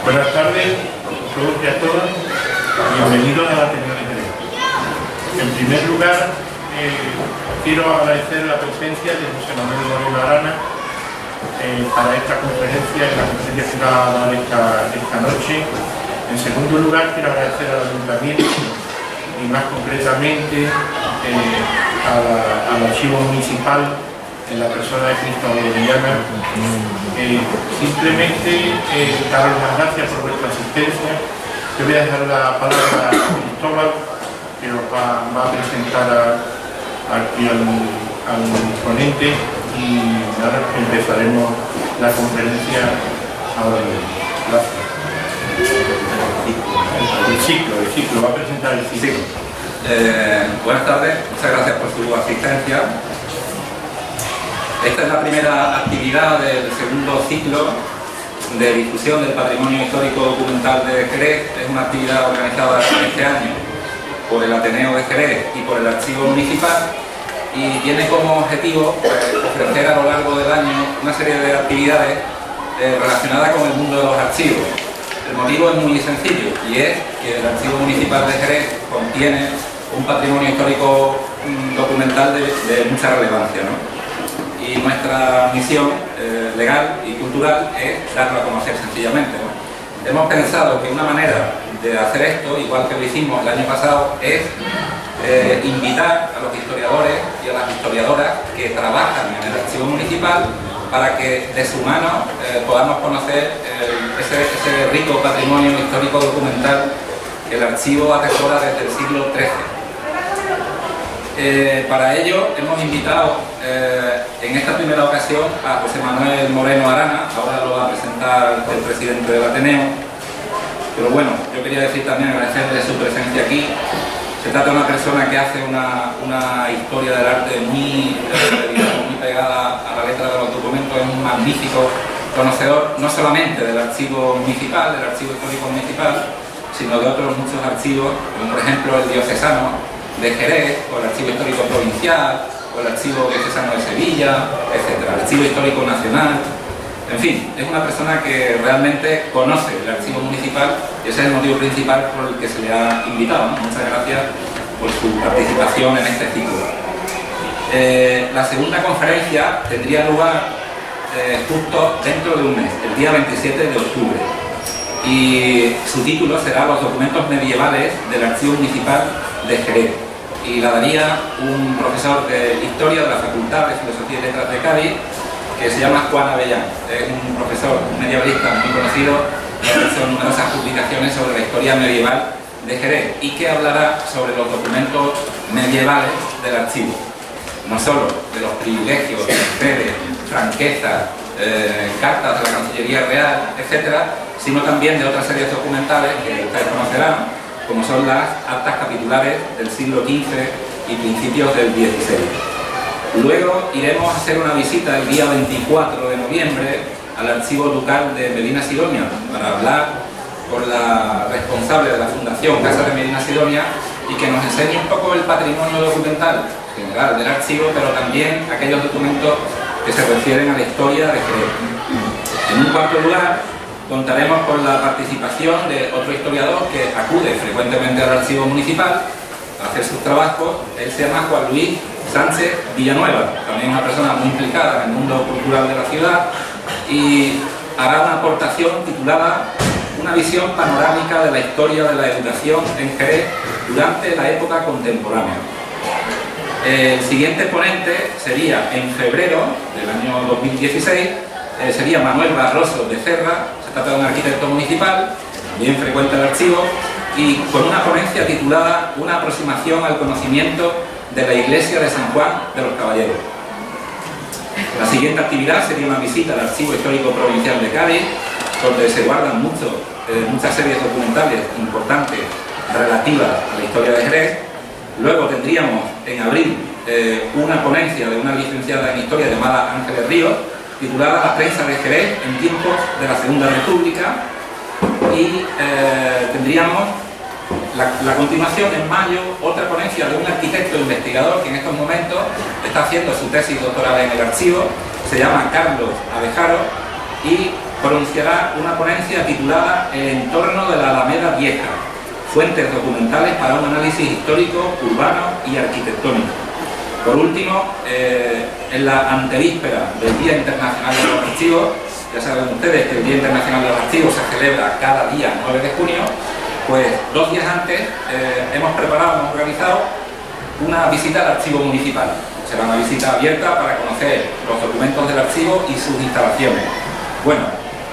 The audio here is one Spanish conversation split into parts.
Buenas tardes a todos y a todas. Bienvenidos a la Ateneo de Jerez. En primer lugar, quiero agradecer la presencia de José Manuel Moreno Arana para esta conferencia, la conferencia que va a dar esta noche. En segundo lugar, quiero agradecer al Ayuntamiento y más concretamente al Archivo Municipal en la persona de Cristo Orellana. Simplemente daros las gracias por vuestra asistencia. Yo voy a dejar la palabra a Cristóbal, que nos va a presentar aquí al ponente, y ahora empezaremos la conferencia ahora mismo. Gracias. El ciclo, va a presentar el ciclo. Buenas tardes, muchas gracias por su asistencia. Esta es la primera actividad del segundo ciclo de difusión del patrimonio histórico documental de Jerez. Es una actividad organizada este año por el Ateneo de Jerez y por el Archivo Municipal, y tiene como objetivo ofrecer a lo largo del año una serie de actividades relacionadas con el mundo de los archivos. El motivo es muy sencillo, y es que el Archivo Municipal de Jerez contiene un patrimonio histórico documental de mucha relevancia, ¿no? Y nuestra misión legal y cultural es darlo a conocer sencillamente, ¿no? Hemos pensado que una manera de hacer esto, igual que lo hicimos el año pasado, es invitar a los historiadores y a las historiadoras que trabajan en el Archivo Municipal para que de su mano podamos conocer ese rico patrimonio histórico documental que el archivo atesora desde el siglo XIII. Para ello hemos invitado en esta primera ocasión a José Manuel Moreno Arana. Ahora lo va a presentar el presidente del Ateneo, pero bueno, yo quería decir también, agradecerle su presencia aquí. Se trata de una persona que hace una historia del arte muy pegada a la letra de los documentos. Es un magnífico conocedor no solamente del archivo municipal, del archivo histórico municipal, sino de otros muchos archivos, como por ejemplo el diocesano de Jerez, o el archivo histórico provincial, o el archivo diocesano de Sevilla, etc. El archivo histórico nacional. En fin, es una persona que realmente conoce el archivo municipal, y ese es el motivo principal por el que se le ha invitado, ¿no? Muchas gracias por su participación en este ciclo. La segunda conferencia tendría lugar justo dentro de un mes, el día 27 de octubre. Y su título será Los documentos medievales del Archivo Municipal de Jerez, y la daría un profesor de Historia de la Facultad de Filosofía y Letras de Cádiz, que se llama Juan Avellán. Es un profesor medievalista muy conocido, que ha hecho numerosas publicaciones sobre la historia medieval de Jerez, y que hablará sobre los documentos medievales del archivo, no solo de los privilegios, mercedes, franquezas, cartas de la Cancillería Real, etcétera, sino también de otras series documentales que ustedes conocerán, como son las actas capitulares del siglo XV y principios del XVI. Luego iremos a hacer una visita el día 24 de noviembre al Archivo Ducal de Medina Sidonia para hablar con la responsable de la Fundación Casa de Medina Sidonia, y que nos enseñe un poco el patrimonio documental general del archivo, pero también aquellos documentos que se refieren a la historia de Jerez. En un cuarto lugar, contaremos con la participación de otro historiador que acude frecuentemente al Archivo Municipal a hacer sus trabajos. Él se llama Juan Luis Sánchez Villanueva, también una persona muy implicada en el mundo cultural de la ciudad, y hará una aportación titulada Una visión panorámica de la historia de la educación en Jerez durante la época contemporánea. El siguiente ponente sería, en febrero del año 2016, sería Manuel Barroso de Serra. Se trata de un arquitecto municipal, también frecuenta el archivo, y con una ponencia titulada Una aproximación al conocimiento de la Iglesia de San Juan de los Caballeros. La siguiente actividad sería una visita al Archivo Histórico Provincial de Cádiz, donde se guardan muchas series documentales importantes relativas a la historia de Jerez. Luego tendríamos en abril una ponencia de una licenciada en Historia llamada Ángeles Ríos, titulada La prensa de Jerez en tiempos de la Segunda República, y tendríamos la continuación en mayo, otra ponencia de un arquitecto investigador que en estos momentos está haciendo su tesis doctoral en el archivo. Se llama Carlos Abejaro, y pronunciará una ponencia titulada El entorno de la Alameda Vieja, fuentes documentales para un análisis histórico, urbano y arquitectónico. Por último, en la antevíspera del Día Internacional de los Archivos, ya saben ustedes que el Día Internacional de los Archivos se celebra cada día 9 de junio, pues 2 días antes hemos organizado una visita al archivo municipal. Será una visita abierta para conocer los documentos del archivo y sus instalaciones. Bueno,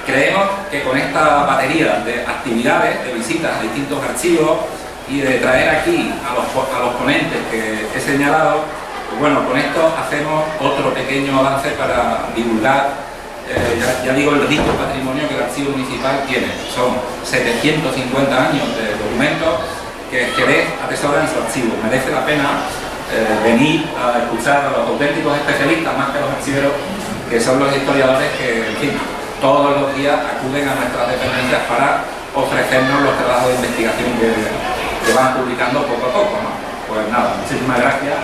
creemos que con esta batería de actividades, de visitas a distintos archivos y de traer aquí a los ponentes que he señalado, pues bueno, con esto hacemos otro pequeño avance para divulgar, ya digo, el rico patrimonio que el archivo municipal tiene. Son 750 años de documentos que Jerez atesora en su archivo. Merece la pena venir a escuchar a los auténticos especialistas, más que los archiveros, que son los historiadores que, en fin, todos los días acuden a nuestras dependencias para ofrecernos los trabajos de investigación que van publicando poco a poco, ¿no? Pues nada, muchísimas gracias.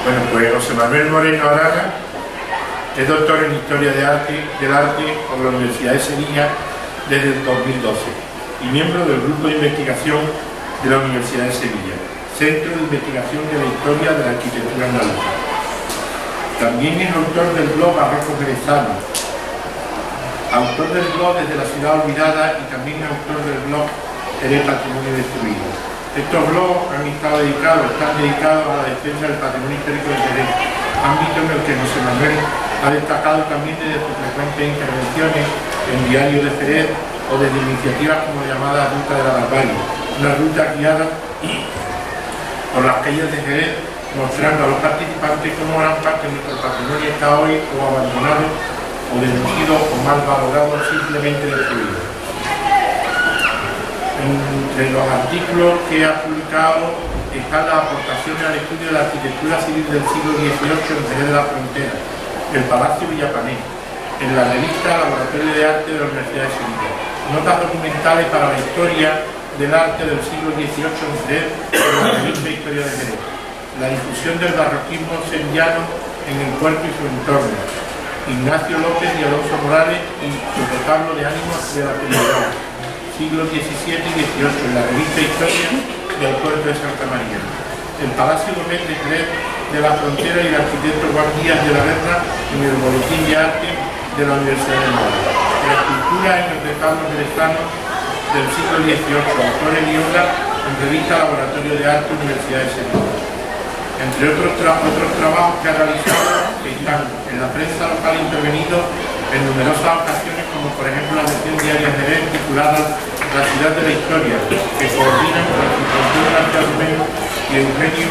Bueno, pues José Manuel Moreno Arana es doctor en Historia del Arte por la Universidad de Sevilla desde el 2012 y miembro del Grupo de Investigación de la Universidad de Sevilla, Centro de Investigación de la Historia de la Arquitectura Andaluza. También es autor del blog Barroco Jerezano, autor del blog Desde la Ciudad Olvidada y también autor del blog Jerez Patrimonio Destruido. Estos blogs están dedicados a la defensa del patrimonio histórico de Jerez, ámbito en el que José Manuel ha destacado también desde sus frecuentes intervenciones en Diario de Jerez o desde iniciativas como la llamada Ruta de la Barbarie, una ruta guiada por las calles de Jerez, mostrando a los participantes cómo gran parte de nuestro patrimonio está hoy o abandonado, o destruido, o mal valorado, o simplemente destruido. Entre los artículos que ha publicado están las aportaciones al estudio de la arquitectura civil del siglo XVIII en Jerez de la Frontera, el Palacio Villapané, en la revista Laboratorio de Arte de la Universidad de Sevilla, notas documentales para la historia del arte del siglo XVIII en Jerez, en la revista Historia de Jerez, la difusión del barroquismo sevillano en el puerto y su entorno, Ignacio López y Alonso Morales y su retablo de ánimos de la Trinidad, siglo XVII y XVIII, en la revista Historia del puerto de Santa María, el Palacio Gómez de Jerez de la Frontera y el arquitecto Juan Díaz de la Verna en el Boletín de Arte de la Universidad de Málaga, la escultura en el retablo jerezano del siglo XVIII, autores y obras en revista Laboratorio de Arte Universidad de Sevilla. Entre otros trabajos que ha realizado están en la prensa local intervenido en numerosas ocasiones, como por ejemplo la edición diaria de Jerez titulada La Ciudad de la Historia, que coordinan con la Fundación García Romero y Eugenio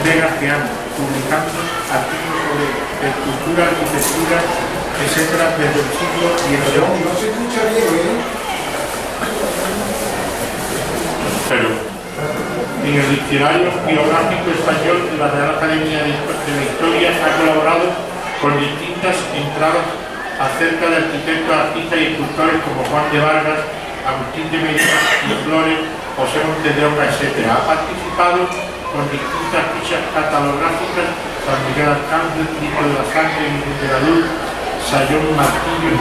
Vega Geán, publicando artículos sobre escultura, arquitectura, etcétera, desde el siglo XVIII. No se escucha bien, Pero en el Diccionario Biográfico Español de la Real Academia de la Historia ha colaborado con distintas entradas acerca de arquitectos, artistas y escultores como Juan de Vargas, Agustín de Medina y Flores, José Montes de Oca, etc. Ha participado con distintas fichas catalográficas: San Miguel Arcángel, Cristo de la Sangre, Virgen de la Luz, Sayón Martillo,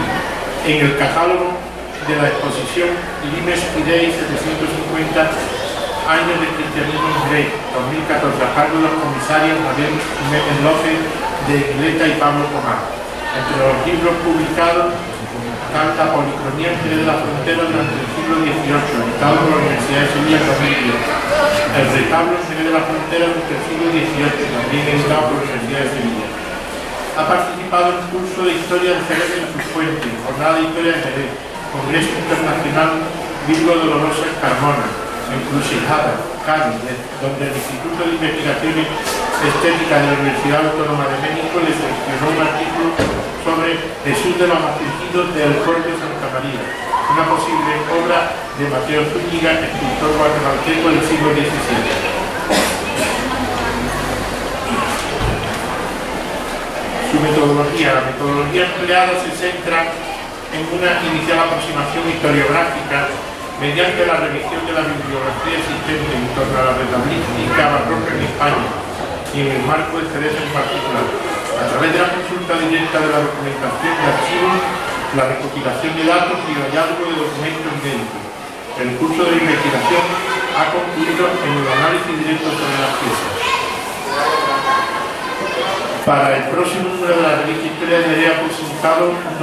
en el catálogo de la exposición Limes Fidei 750 años de cristianismo en Jerez, 2014, a cargo de los comisarios Javier Jiménez López de Igleta y Pablo Pomar. Entre los libros publicados están La Policromía en Jerez de la Frontera durante el siglo XVIII, editado por la Universidad de Sevilla en 2010. El retablo en Jerez de la Frontera durante el siglo XVIII, también editado por la Universidad de Sevilla. Ha participado en un curso de Historia de Jerez en sus fuentes, Jornada de Historia de Jerez, Congreso Internacional Virgo Dolorosa en Carmona, Encrucijada, Cádiz, donde el Instituto de Investigaciones Estéticas de la Universidad Autónoma de México le seleccionó un artículo sobre Jesús de los Afligidos del Puerto de Santa María, una posible obra de Mateo Zúñiga, escultor guatemalteco del siglo XVII. Su metodología. La metodología empleada se centra en una inicial aproximación historiográfica mediante la revisión de la bibliografía existente en torno a la retablística barroca en España y en el marco de Jerez en particular, a través de la consulta consulta directa de la documentación de archivos, la recopilación de datos y el hallazgo de documentos inéditos. El curso de investigación ha concluido en el análisis directo sobre las piezas. Para el próximo número de la revista Historia de ha presentado un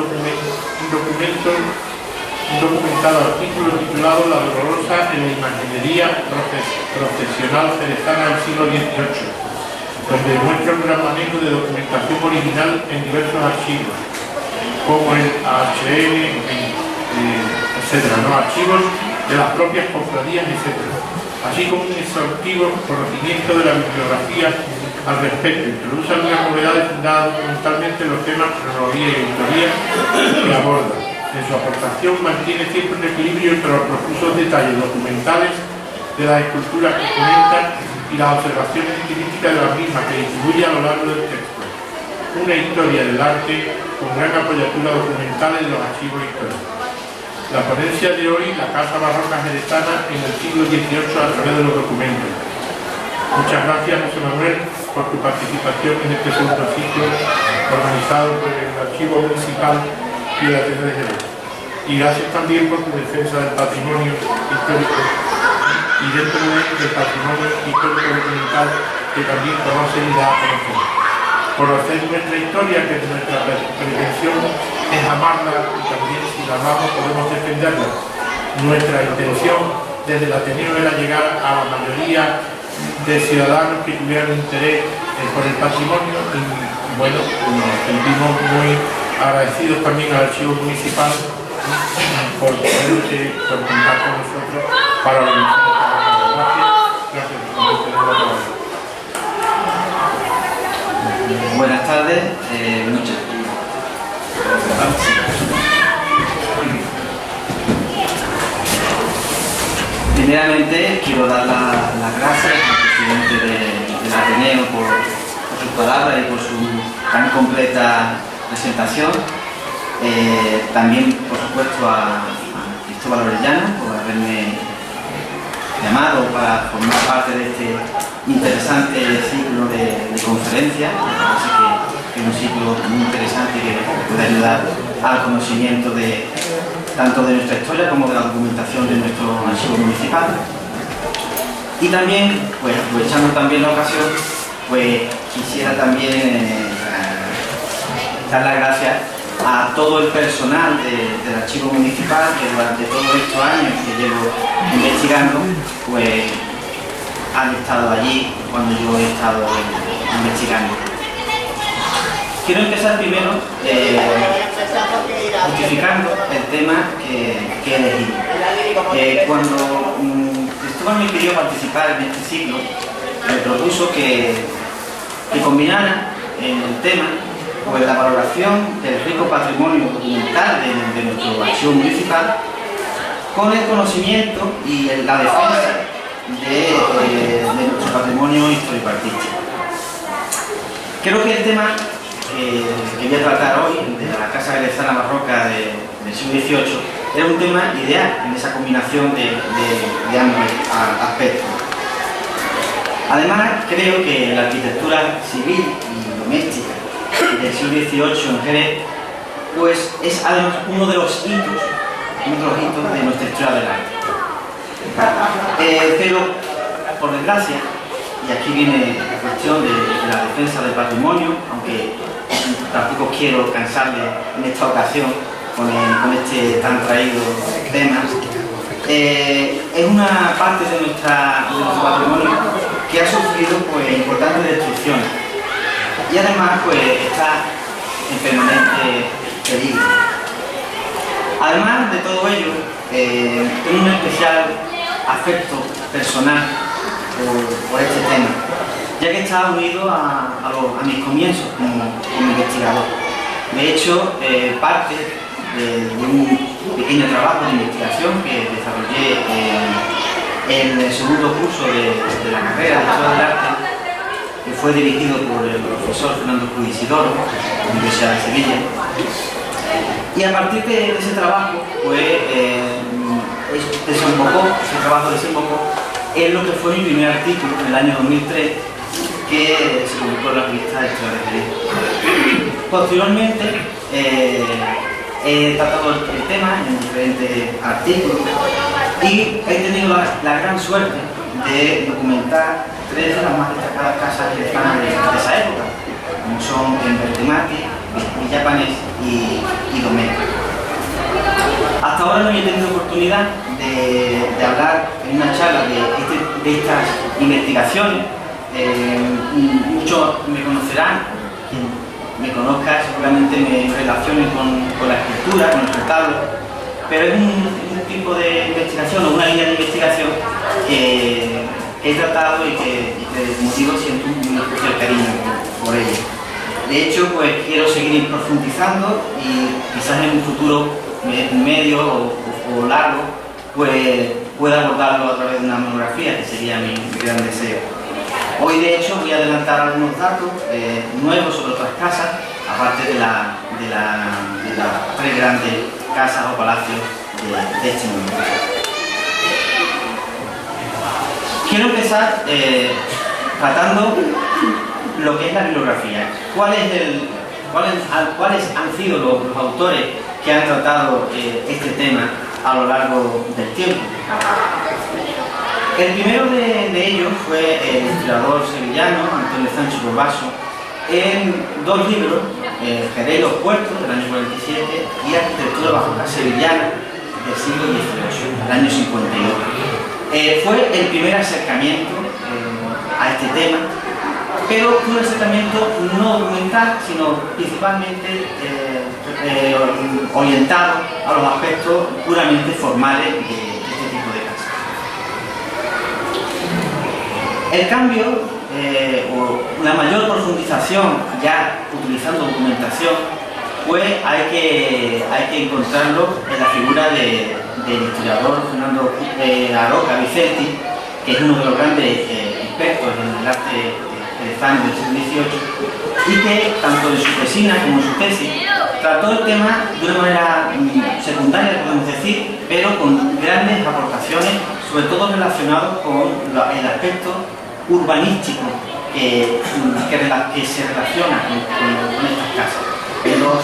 documentado artículo titulado La dolorosa en la imaginería procesional jerezana del siglo XVIII, donde muestra un gran manejo de documentación original en diversos archivos, como el AHN, etc., archivos de las propias cofradías, etc., así como un exhaustivo conocimiento de la bibliografía al respecto. Introduce algunas novedades fundadas documentalmente en los temas cronología y autoría que aborda. En su aportación mantiene siempre un equilibrio entre los profusos detalles documentales de las esculturas que comentan y las observaciones críticas de las mismas que distribuye a lo largo del texto. Una historia del arte con gran apoyatura documental en los archivos históricos. La ponencia de hoy, la Casa Barroca Jerezana en el siglo XVIII a través de los documentos. Muchas gracias, José Manuel, por tu participación en este segundo ciclo organizado por el Archivo Municipal y la Ateneo de Jerez. Y gracias también por tu defensa del patrimonio histórico y dentro del patrimonio histórico documental que también conoce y da a conocer. Conocer nuestra historia, que es nuestra pretensión, es amarla y también si la amamos podemos defenderla. Nuestra intención desde el Ateneo era llegar a la mayoría de ciudadanos que tuvieran interés por el patrimonio y bueno, nos sentimos muy agradecidos también al Archivo Municipal por contar con nosotros para organizar esta gracias. Gracias. Buenas tardes, noches. Primeramente quiero dar las gracias al presidente del Ateneo por sus palabras y por su tan completa presentación. También, por supuesto, a Cristóbal Orellana por haberme llamado para formar parte de este interesante ciclo de conferencias. Así que es un ciclo muy interesante que puede ayudar al conocimiento tanto de nuestra historia como de la documentación de nuestro archivo municipal. Y también, pues aprovechando también la ocasión, pues quisiera también dar las gracias a todo el personal del archivo municipal que durante todos estos años que llevo investigando, pues han estado allí cuando yo he estado investigando. Quiero empezar primero justificando el tema que he elegido. Cuando Cristóbal me pidió participar en este ciclo, me propuso que combinara en el tema pues la valoración del rico patrimonio documental de nuestro archivo municipal con el conocimiento y la defensa de nuestro patrimonio histórico-artístico. Creo que el tema que voy a tratar hoy, de la Casa Jerezana Barroca del siglo XVIII, es un tema ideal en esa combinación de ambos aspectos. Además, creo que la arquitectura civil y doméstica del siglo XVIII en Jerez, pues es además uno de los hitos de nuestra historia del arte. Pero, por desgracia, y aquí viene la cuestión de la defensa del patrimonio, aunque tampoco quiero cansarle en esta ocasión con este tan traído tema, es una parte de nuestro patrimonio que ha sufrido pues importantes destrucciones y además pues está en permanente peligro. Además de todo ello, tengo un especial afecto personal por este tema, ya que está unido a mis comienzos como investigador. De hecho, parte de un pequeño trabajo de investigación que desarrollé en el segundo curso de la carrera de Historia del Arte, que fue dirigido por el profesor Fernando Cruz Isidoro, de la Universidad de Sevilla. Y a partir de ese trabajo, pues, ese trabajo desembocó en lo que fue mi primer artículo en el año 2003, que se publicó en la revista Historia de Jerez. Posteriormente he tratado el tema en diferentes artículos y he tenido la gran suerte de documentar 3 de las más destacadas casas jerezcanas de esa época, como son en Bertemati, Villapanés y Domecq. Hasta ahora no he tenido oportunidad de hablar en una charla de estas investigaciones. Muchos me conocerán, quien me conozca seguramente me relacione con la escritura, con los retablos, pero es un tipo de investigación o una línea de investigación que he tratado y que de motivo siento un especial cariño por ello. De hecho, pues quiero seguir profundizando y quizás en un futuro medio o largo, pues pueda abordarlo a través de una monografía, que sería mi gran deseo. Hoy, de hecho, voy a adelantar algunos datos nuevos sobre otras casas, aparte de las 3 grandes casas o palacios de este mundo. Quiero empezar tratando lo que es la bibliografía. ¿Cuáles han sido los autores que han tratado este tema a lo largo del tiempo? El primero de ellos fue el historiador sevillano Antonio Sancho Borbaso, en 2 libros, Jerez y los puertos, del año 47, y Arquitectura barroca sevillana del siglo XVIII, del año 52. Fue el primer acercamiento a este tema, pero fue un acercamiento no documental, sino principalmente orientado a los aspectos puramente formales de este tipo de casas. El cambio, o una mayor profundización, ya utilizando documentación, pues hay que encontrarlo en la figura del historiador Fernando Aroca Vicenti, que es uno de los grandes expertos en el arte jerezano del siglo XVIII, y que tanto en su tesina como en su tesis trató el tema de una manera secundaria, podemos decir, pero con grandes aportaciones, sobre todo relacionados con el aspecto urbanístico que se relaciona con estas casas. En los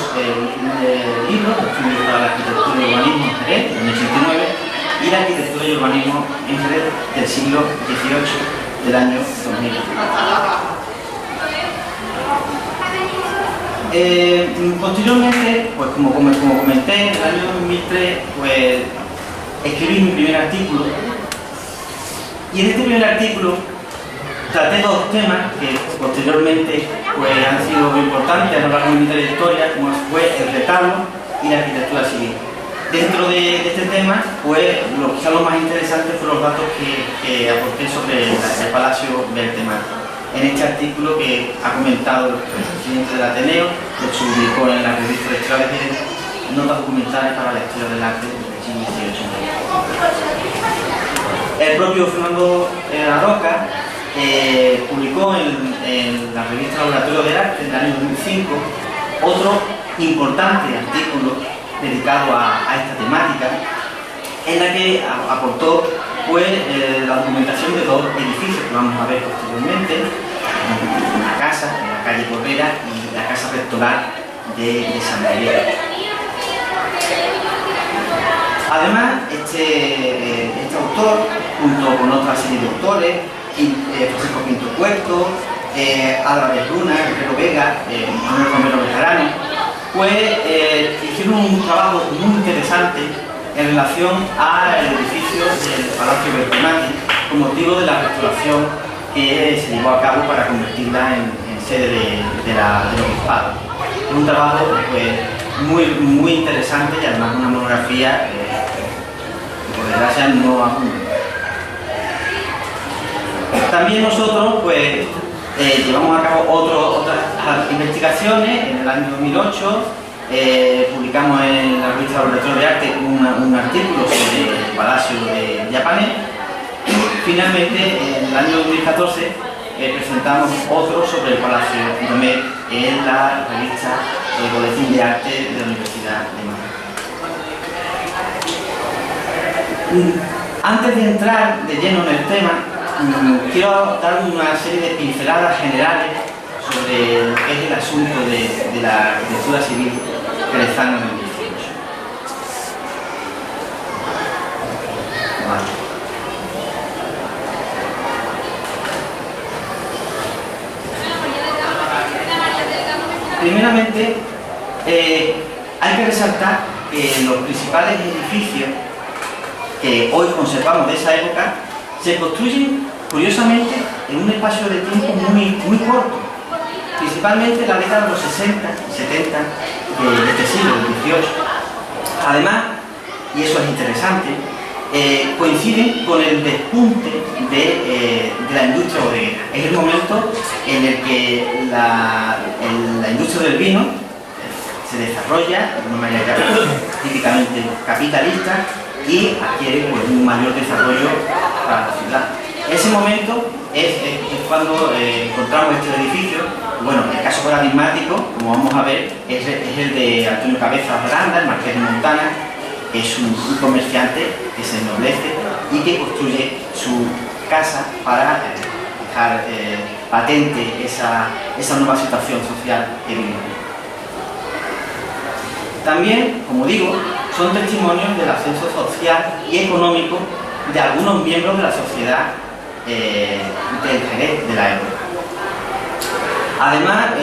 libros, la arquitectura y urbanismo en Jerez, del año 89, y la arquitectura y urbanismo en Jerez del siglo XVIII, del año 2000. Posteriormente, pues como comenté, en el año 2003, pues escribí mi primer artículo, y en este primer artículo traté 2 temas que posteriormente pues, han sido muy importantes a lo largo de mi trayectoria, como fue el retablo y la arquitectura civil. Dentro de este tema, pues quizá lo más interesante fueron los datos que aporté sobre el Palacio Bertemati. En este artículo que ha comentado el presidente del Ateneo, que se publicó en la revista de Historia de Jerez, notas documentales para la historia del arte del siglo XVIII. El propio Fernando Aroca publicó en la revista Laboratorio del Arte en el año 2005 otro importante artículo dedicado a esta temática, en la que aportó pues, la documentación de 2 edificios que vamos a ver posteriormente, una casa en la calle Correra y la casa rectoral de San Miguel. Además, este autor, junto con otra serie de autores, Francisco Pinto Puerto, Álvarez Luna, Guerrero Vega, Manuel Romero Bejarano, pues hicieron un trabajo muy interesante en relación al edificio del Palacio Bertemati con motivo de la restauración que se llevó a cabo para convertirla en sede del obispado. Un trabajo pues, muy interesante y además una monografía que por desgracia no abunda. También nosotros pues, llevamos a cabo otras investigaciones. En el año 2008 publicamos en la revista Laboratorio de Arte un artículo sobre el Palacio de Villapanés. Finalmente, en el año 2014 presentamos otro sobre el Palacio de Domecq en la revista Boletín de Arte de la Universidad de Madrid. Antes de entrar de lleno en el tema, quiero dar una serie de pinceladas generales sobre lo que es el asunto de la arquitectura civil jerezana en el 18. Vale. Primeramente, hay que resaltar que los principales edificios que hoy conservamos de esa época se construyen, curiosamente, en un espacio de tiempo muy corto, principalmente en la década de los 60 y 70 de este siglo, del 18. Además, y eso es interesante, coinciden con el despunte de la industria bodeguera. Es el momento en el que la industria del vino se desarrolla de una manera típicamente capitalista y adquiere pues, un mayor desarrollo para la ciudad. Ese momento es cuando encontramos este edificio. Bueno, el caso paradigmático, como vamos a ver, es el de Antonio Cabezas de Aranda, el marqués de Montana. Es un comerciante que se ennoblece y que construye su casa para dejar patente esa nueva situación social que vivimos. También, como digo, son testimonios del ascenso social y económico de algunos miembros de la sociedad del Jerez de la época. Además,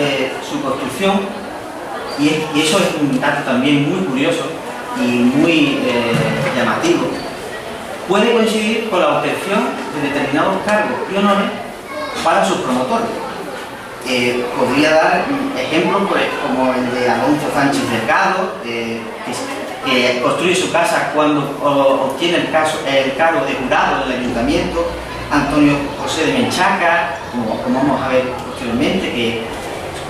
su construcción, y eso es un dato también muy curioso y muy llamativo, puede coincidir con la obtención de determinados cargos y honores para sus promotores. Podría dar ejemplos como el de Alonso Sánchez Delgado, que construye su casa cuando obtiene el cargo de jurado del ayuntamiento, Antonio José de Menchaca, como vamos a ver posteriormente, que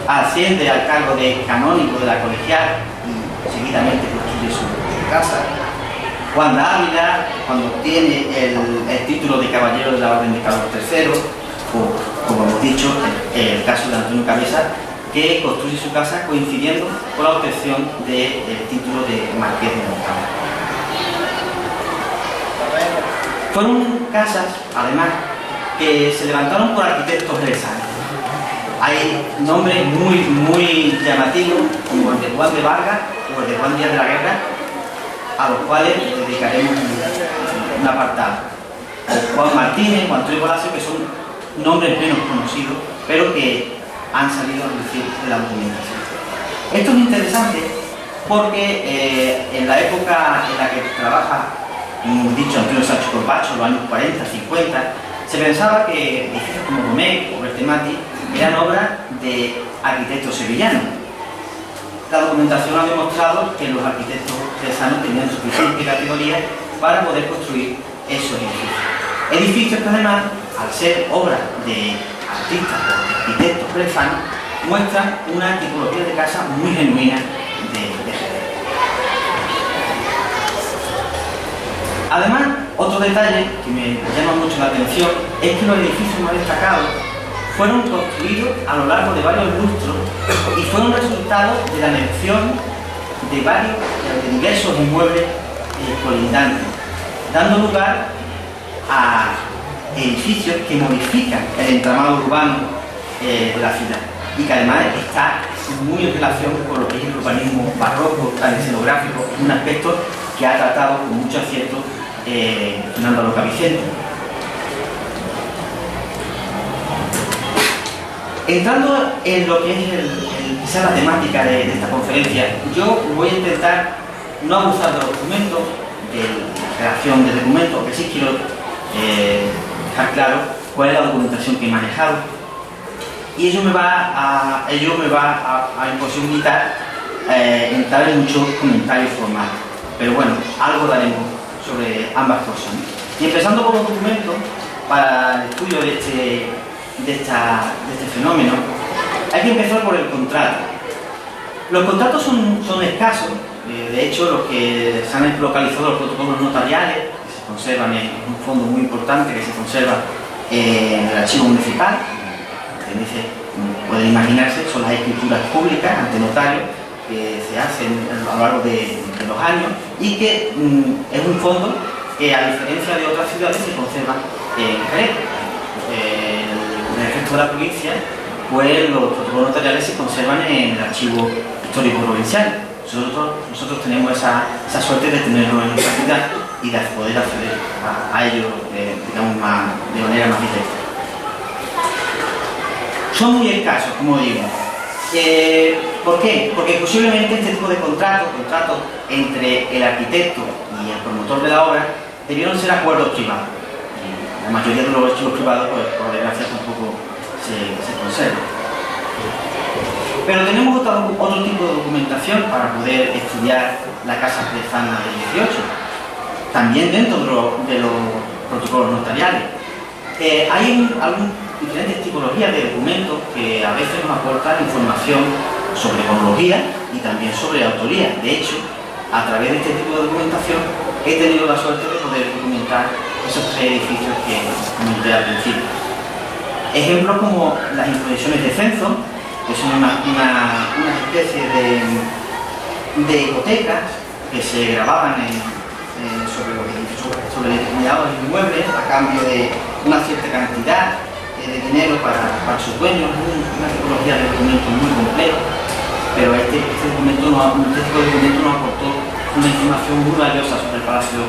asciende al cargo de canónigo de la colegial y seguidamente construye su casa. Juan de Ávila, cuando obtiene el título de caballero de la Orden de Carlos III, o como hemos dicho, el caso de Antonio Cabezas, que construye su casa coincidiendo con la obtención del título de marqués de Montana. Fueron casas, además, que se levantaron por arquitectos jerezanos. Hay nombres muy llamativos, como el de Juan de Vargas o el de Juan Díaz de la Guerra, a los cuales dedicaremos un apartado. O Juan Martínez o Antonio Palacio, que son nombres menos conocidos, pero que han salido a decir de la documentación. Esto es interesante porque en la época en la que trabaja, como hemos dicho, Antonio Sancho Corbacho, los años 40, 50, se pensaba que edificios como Domecq o Bertemati eran obras de arquitectos sevillanos. La documentación ha demostrado que los arquitectos jerezanos tenían suficiente categoría para poder construir esos edificios. Edificios que además, al ser obras de artistas o de arquitectos jerezanos, muestran una tipología de casa muy genuina de Jerez. Además, otro detalle que me llama mucho la atención es que los edificios más destacados fueron construidos a lo largo de varios lustros y fueron resultado de la elección de diversos inmuebles colindantes, dando lugar a edificios que modifican el entramado urbano de la ciudad y que además está muy en relación con lo que es el urbanismo barroco, tan escenográfico, un aspecto que ha tratado con mucho acierto Fernando Loca Vicente. Entrando en lo que es quizá la temática de esta conferencia, yo voy a intentar no abusar de los documentos, de la redacción del documento, que sí quiero dejar claro cuál es la documentación que he manejado. Y ello me va a imposibilitar entrar en muchos comentarios formales. Pero bueno, algo daremos sobre ambas cosas, ¿no? Y empezando por los documentos, para el estudio de este fenómeno, hay que empezar por el contrato. Los contratos son escasos. De hecho, los que se han localizado los protocolos notariales, que se conservan en un fondo muy importante que se conserva en el archivo municipal, como pueden imaginarse, son las escrituras públicas ante notarios que se hacen a lo largo de los años y que es un fondo que, a diferencia de otras ciudades, se conserva en Jerez. En el resto de la provincia pues los protocolos notariales se conservan en el archivo histórico provincial. Nosotros tenemos esa suerte de tenerlo en nuestra ciudad y de poder acceder a ello digamos, de manera más directa. Son muy escasos, como digo. ¿Por qué? Porque posiblemente este tipo de contratos entre el arquitecto y el promotor de la obra, debieron ser acuerdos privados. Y la mayoría de los archivos privados, pues, por desgracia, tampoco se conservan. Pero tenemos otro tipo de documentación para poder estudiar la Casa Jerezana del 18, también dentro de los protocolos notariales. Hay diferentes tipologías de documentos que a veces nos aportan información sobre cronología y también sobre autoría. De hecho, a través de este tipo de documentación he tenido la suerte de poder documentar esos 3 edificios que comenté al principio. Ejemplos como las imposiciones de censo, que son una especie de hipotecas que se grababan sobre determinados inmuebles a cambio de una cierta cantidad de dinero para sus dueños, una tipología de documento muy complejo, pero este tipo de documento nos aportó una información muy valiosa sobre el Palacio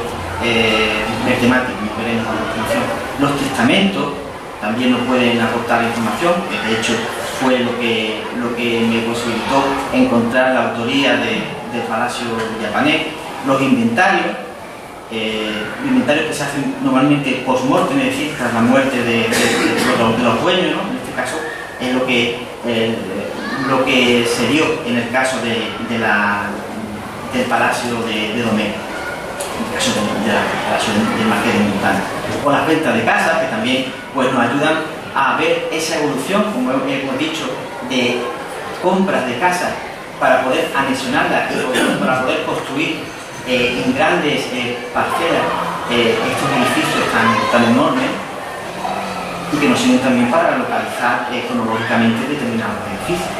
Bertemático, como veremos a continuación. Los testamentos también nos pueden aportar información, que de hecho fue lo que me posibilitó encontrar la autoría del Palacio Villapané. Los inventarios que se hacen normalmente post-mortem, es decir, tras la muerte de los dueños, ¿no? En este caso es lo que se dio en el caso del Palacio de Domecq, en el caso del Palacio del Marqués de Montana. O las ventas de casas, que también pues, nos ayudan a ver esa evolución, como hemos dicho, de compras de casas para poder anexionarlas y para poder construir en grandes parcelas estos edificios tan enormes, y que nos sirven también para localizar cronológicamente determinados edificios.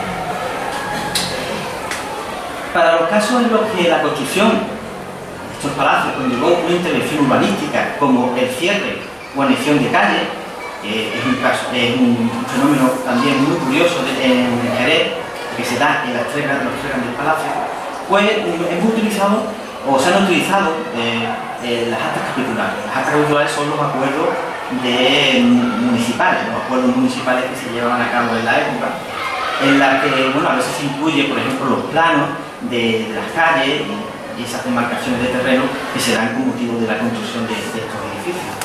Para los casos en los que la construcción de estos palacios conllevó una intervención urbanística, como el cierre o anexión de calles, es un fenómeno también muy curioso en Jerez, que se da en los tres grandes palacios, pues hemos utilizado o se han utilizado las actas capitulares. Las actas capitulares son los acuerdos municipales, que se llevaban a cabo en la época, en la que a veces se incluye, por ejemplo, los planos de las calles y esas demarcaciones de terreno que se dan con motivo de la construcción de estos edificios.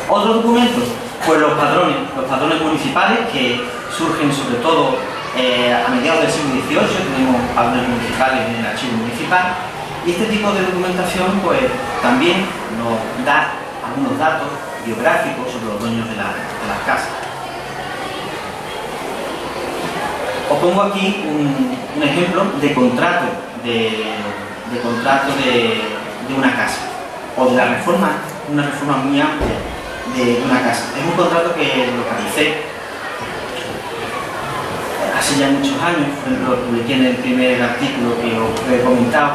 Otros documentos, pues los padrones municipales, que surgen sobre todo a mediados del siglo XVIII. Tenemos padrones municipales en el archivo municipal, y este tipo de documentación pues también nos da algunos datos biográficos sobre los dueños de las casas. Os pongo aquí un ejemplo de contrato de una casa, o de la reforma, una reforma muy amplia de una casa. Es un contrato que localicé hace ya muchos años, lo publiqué en el primer artículo que os he comentado,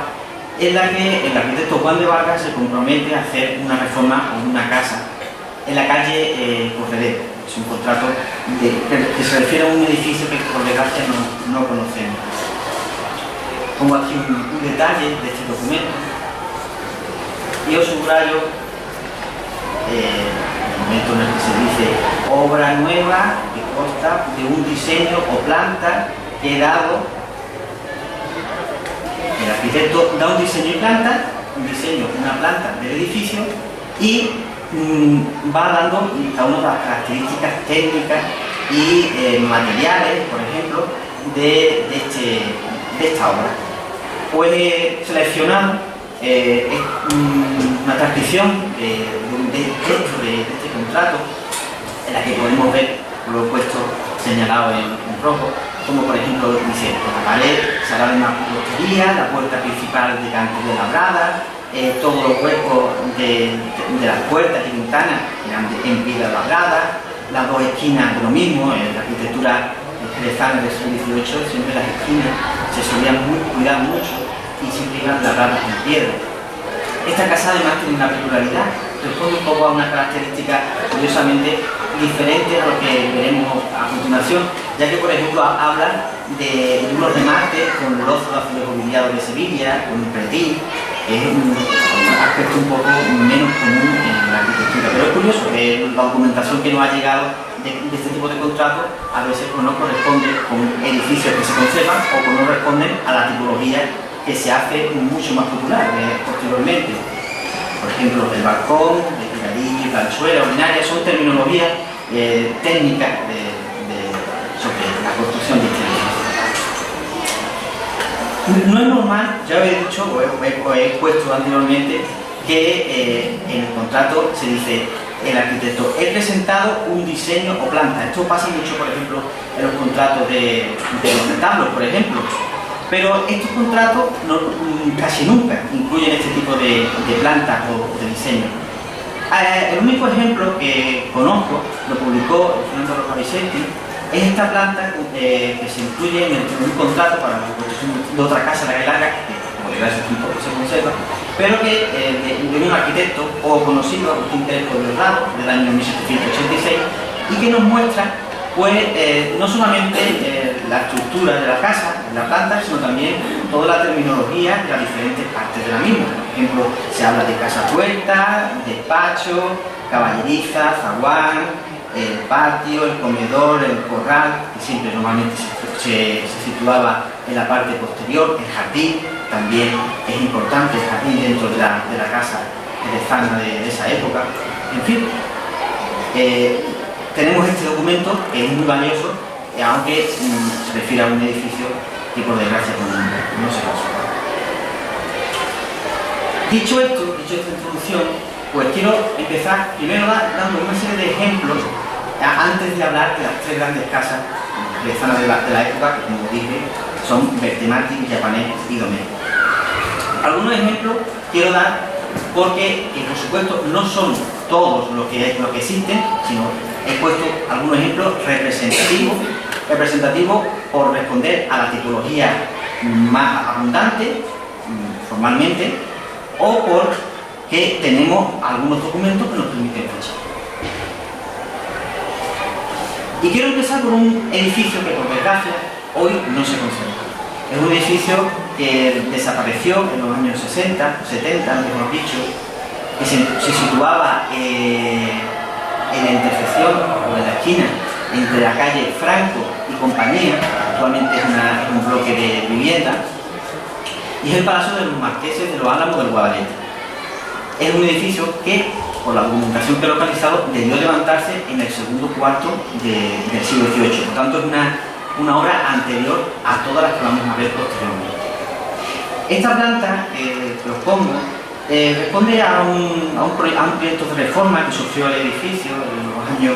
en la que el arquitecto Juan de Vargas se compromete a hacer una reforma o una casa en la calle Corredera. Es un contrato que se refiere a un edificio que por desgracia no conocemos. Pongo aquí un detalle de este documento y os subrayo el momento en el que se dice obra nueva que consta de un diseño o planta que he dado. El arquitecto da un diseño y planta, una planta del edificio, y va dando cada una de las características técnicas y materiales, por ejemplo, de esta obra. Pues he seleccionado una transcripción del texto de este contrato, en la que podemos ver, lo he puesto señalado en rojo, como por ejemplo dice: la pared será de mampostería, la puerta principal de cantos de labrada, todos los huecos de las puertas y ventanas eran en piedra labrada, las dos esquinas de lo mismo. En la arquitectura jerezana del siglo XVIII siempre las esquinas se solían cuidar mucho y siempre iban labradas en piedra. Esta casa además tiene una peculiaridad, responde un poco a una característica curiosamente diferente a lo que veremos a continuación, ya que por ejemplo habla de unos remates con lozos de azulejo vidriado de Sevilla, con un pretil. Es un aspecto un poco menos común en la arquitectura, pero es curioso que la documentación que nos ha llegado de este tipo de contratos a veces pues, no corresponde con edificios que se conservan o que no responden a la tipología que se hace mucho más popular posteriormente. Por ejemplo, el balcón, el tiradillo, planchuela, ordinaria, son terminologías técnicas sobre la construcción de este edificio. No es normal, ya he dicho o he expuesto anteriormente, que en el contrato se dice el arquitecto he presentado un diseño o planta. Esto pasa mucho, por ejemplo, en los contratos de los retablos, por ejemplo. Pero estos contratos casi nunca incluyen este tipo de plantas o de diseño. El único ejemplo que conozco, lo publicó Fernando Roca Vicenti, es esta planta que se incluye en un contrato para la construcción de otra casa en la calle Larga, que como diversos tipos se conserva, pero que de un arquitecto poco conocido, Agustín Pérez Pueyrredón, del año 1786, y que nos muestra pues, no solamente la estructura de la casa, de la planta, sino también toda la terminología de las diferentes partes de la misma. Por ejemplo, se habla de casa-puerta, despacho, caballeriza, zaguán, el patio, el comedor, el corral, que siempre normalmente se situaba en la parte posterior, el jardín, también es importante el jardín dentro de la casa jerezana de esa época. En fin, tenemos este documento que es muy valioso, aunque se refiere a un edificio que por desgracia no se conserva. Dicho esto, dicho esta introducción, pues quiero empezar primero dando una serie de ejemplos antes de hablar de las tres grandes casas jerezanas de la época, que como dije son Bertemati, Japanés y Domecq. Algunos ejemplos quiero dar porque, por supuesto, no son todos lo que existen, sino he puesto algunos ejemplos representativos por responder a la tipología más abundante formalmente o porque tenemos algunos documentos que nos permiten fechar. Y quiero empezar por un edificio que por desgracia hoy no se conserva. Es un edificio que desapareció en los años 60, 70, mejor dicho, que se situaba en la intersección o en la esquina entre la calle Franco y Compañía, actualmente es un bloque de vivienda, y es el Palacio de los Marqueses de los Álamos del Guadalete. Es un edificio que, por la documentación que he localizado, debió levantarse en el segundo cuarto del siglo XVIII. Por tanto, es una obra anterior a todas las que vamos a ver posteriormente. Esta planta que os pongo responde a un proyecto de reforma que sufrió el edificio en los años,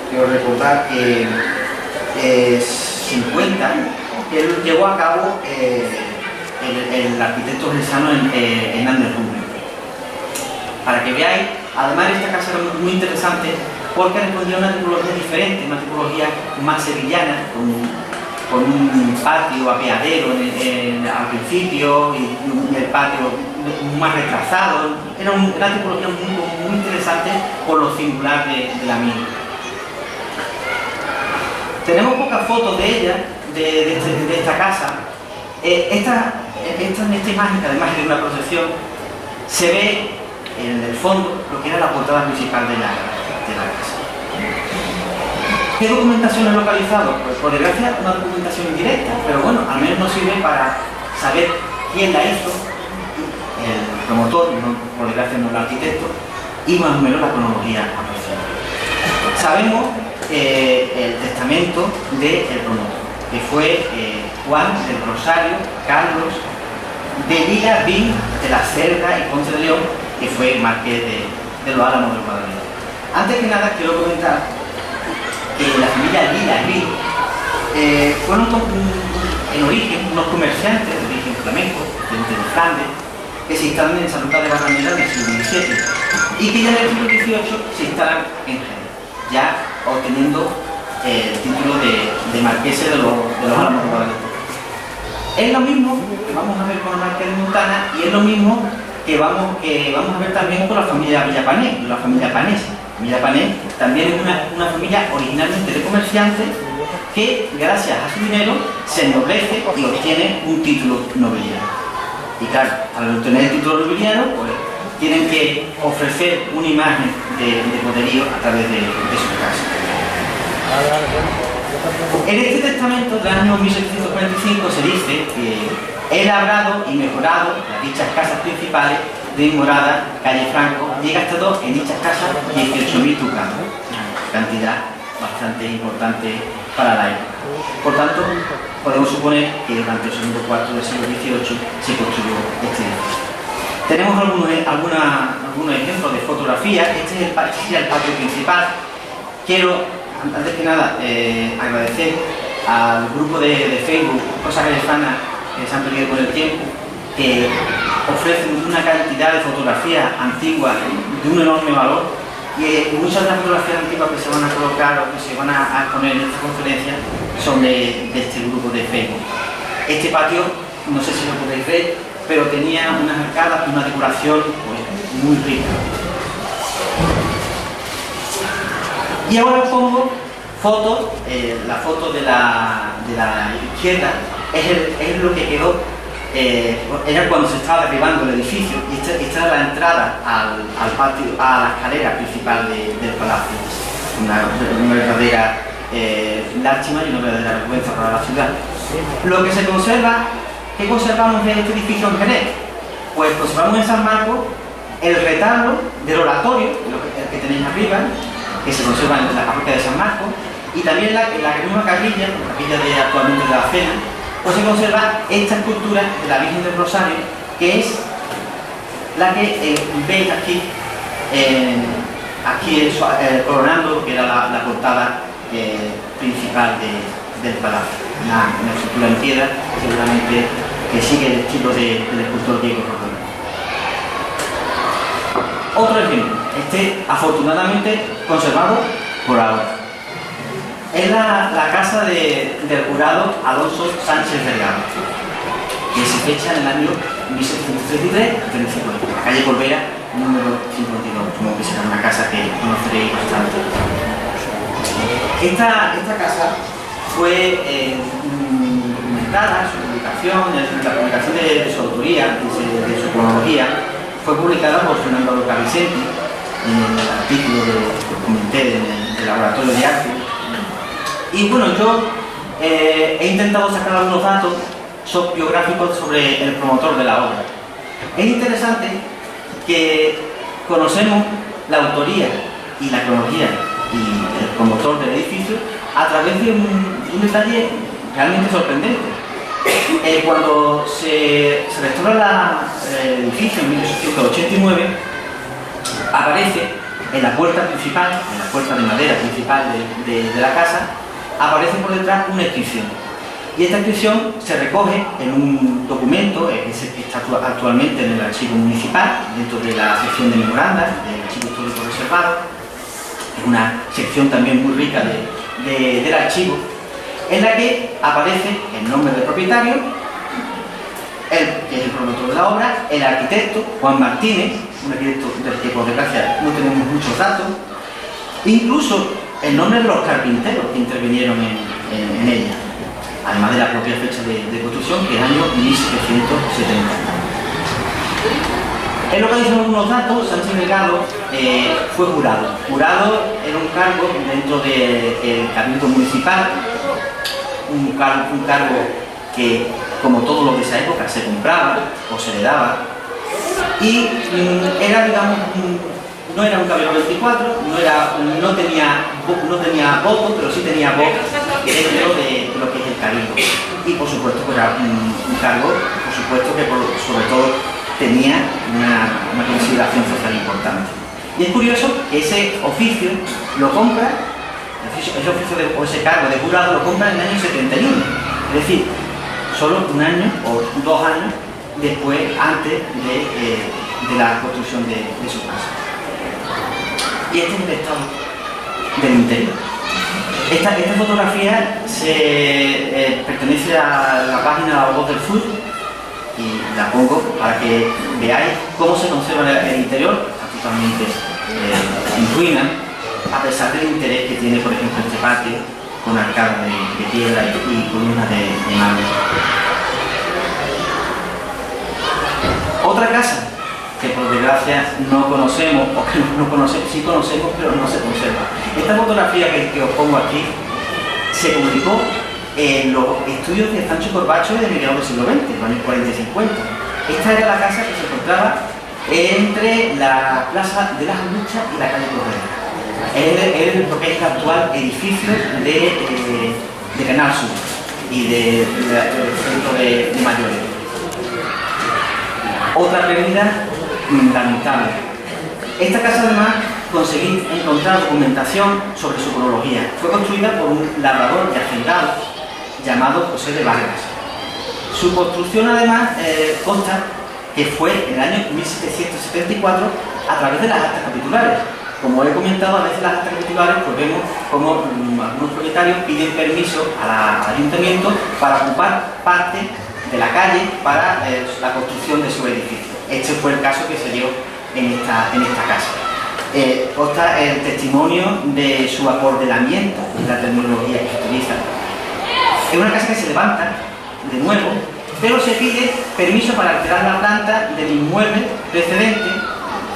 quiero recordar, 50, que llevó a cabo el arquitecto jerezano Hernández Rubio. Para que veáis, además esta casa era muy interesante porque respondía a una tipología diferente, una tipología más sevillana, con un patio apeadero al principio y el patio más retrasado. Era una tipología muy interesante por lo singular de la misma. Tenemos pocas fotos de ella, de esta casa. Esta imagen, que además es de una procesión, se ve en el fondo lo que era la portada principal de la casa. ¿Qué documentación he localizado? Pues por desgracia una documentación indirecta, pero bueno, al menos nos sirve para saber quién la hizo, el promotor, por desgracia no el arquitecto, y más o menos la cronología aproximada. Sabemos el testamento del promotor, que fue Juan del Rosario Carlos de Lila Vil de la Cerda y Ponce de León, que fue marqués de los Álamos del Guadalete. Antes que nada quiero comentar que la familia Lila Vil fueron en origen unos comerciantes de origen flamenco, de Flandes, que se instalan en San Lucas de Barrameda en el siglo XVII y que ya en el siglo XVIII se instalan en Jerez, ya obteniendo el título de marqueses de los Álamos del Guadalete. Es lo mismo que vamos a ver con el marqués de Montana y es lo mismo que que vamos a ver también por la familia Villapané, la familia Panés. Villapané también es una familia originalmente de comerciantes que, gracias a su dinero, se ennoblece y obtiene un título nobiliario. Y claro, al obtener el título nobiliario, pues tienen que ofrecer una imagen de poderío a través de su casa. En este testamento del año 1745 se dice que he labrado y mejorado las dichas casas principales de mi morada, calle Franco, y he gastado en dichas casas 18.000 ducados, una cantidad bastante importante para la época. Por tanto, podemos suponer que durante el segundo cuarto del siglo XVIII se construyó este edificio. Tenemos algunos ejemplos de fotografías. Este es el patio principal. Quiero, antes que nada, agradecer al grupo de Facebook, Cosas Jerezzanas, que se han perdido con el tiempo, que ofrecen una cantidad de fotografías antiguas de un enorme valor, y muchas de las fotografías antiguas que se van a colocar o que se van a exponer en esta conferencia son de este grupo de Facebook. Este patio, no sé si lo podéis ver, pero tenía unas arcadas y una decoración pues, muy rica. Y ahora os pongo fotos. La foto de la izquierda es lo que quedó. Era cuando se estaba derribando el edificio, y esta era la entrada al patio, a la escalera principal del palacio. Una verdadera lástima y una verdadera vergüenza para la ciudad. Lo que se conserva, ¿qué conservamos de este edificio en Jerez? Pues conservamos en San Marcos el retablo del oratorio, el que tenéis arriba, que se conserva en la parroquia de San Marcos, y también la misma capilla, la capilla actualmente de la Cena, pues se conserva esta escultura de la Virgen del Rosario, que es la que veis aquí, coronando, que era la portada principal del palacio. Una escultura en piedra, seguramente que sigue el estilo del escultor Diego Rodríguez. Otro ejemplo, afortunadamente conservado por ahora. Es la casa del jurado Alonso Sánchez Delgado, que se fecha en el año 1733, en la calle Corbera, número 52, como que será una casa que conoceréis bastante. Esta casa fue documentada, su publicación, la publicación de su autoría, de su cronología, fue publicada por Fernando López Vicente en el artículo que comenté en el laboratorio de arte. Y bueno, yo he intentado sacar algunos datos biográficos sobre el promotor de la obra. Es interesante que conocemos la autoría y la cronología y el promotor del edificio a través de un detalle realmente sorprendente. Cuando se restaura el edificio en 1889, aparece en la puerta principal, en la puerta de madera principal de la casa, aparece por detrás una inscripción. Y esta inscripción se recoge en un documento que está actualmente en el archivo municipal, dentro de la sección de memorandas del archivo histórico reservado. Es una sección también muy rica del archivo, en la que aparece el nombre del propietario, que es el promotor de la obra, el arquitecto Juan Martínez, un arquitecto del que por desgracia no tenemos muchos datos, incluso el nombre de los carpinteros que intervinieron en ella, además de la propia fecha de construcción, que es el año 1770. En lo que dicen algunos datos, Sánchez Delgado fue jurado. Jurado era un cargo dentro del cabildo municipal, un cargo que, como todo lo de esa época, se compraba o se le daba, y era, digamos, no era un cabildo 24, no tenía voto, pero sí tenía voz dentro de lo que es el cabildo. Y por supuesto que era un cargo, por supuesto que sobre todo tenía una consideración social importante. Y es curioso que ese oficio lo compra, ese cargo de jurado lo compra en el año 71, es decir, solo un año o 2 años después, antes de la construcción de su casa. Y este es el estado del interior. Esta fotografía pertenece a la página La Voz del Sur, y la pongo para que veáis cómo se conserva el interior, está totalmente en ruina, a pesar del interés que tiene, por ejemplo, este patio, con arcadas de piedra y columnas de mármol. Otra casa que por desgracia no conocemos, o que no conocemos, sí conocemos, pero no se conserva. Esta fotografía que os pongo aquí se publicó en los estudios de Sancho Corbacho de mediados del siglo XX, en los años 40 y 50. Esta era la casa que se encontraba entre la Plaza de las Luchas y la calle Correa. Es lo que es el actual edificio de Canal Sur y del centro de mayores. Otra pérdida lamentable. Esta casa además conseguí encontrar documentación sobre su cronología. Fue construida por un labrador y hacendado llamado José de Vargas. Su construcción además consta que fue en el año 1774 a través de las actas capitulares. Como he comentado, a veces las actas capitulares pues vemos como algunos propietarios piden permiso al ayuntamiento para ocupar parte de la calle para la construcción de su edificio. Este fue el caso que se dio en esta casa. Consta el testimonio de su acordelamiento, la terminología que se utiliza. Es una casa que se levanta de nuevo, pero se pide permiso para alterar la planta del inmueble precedente, el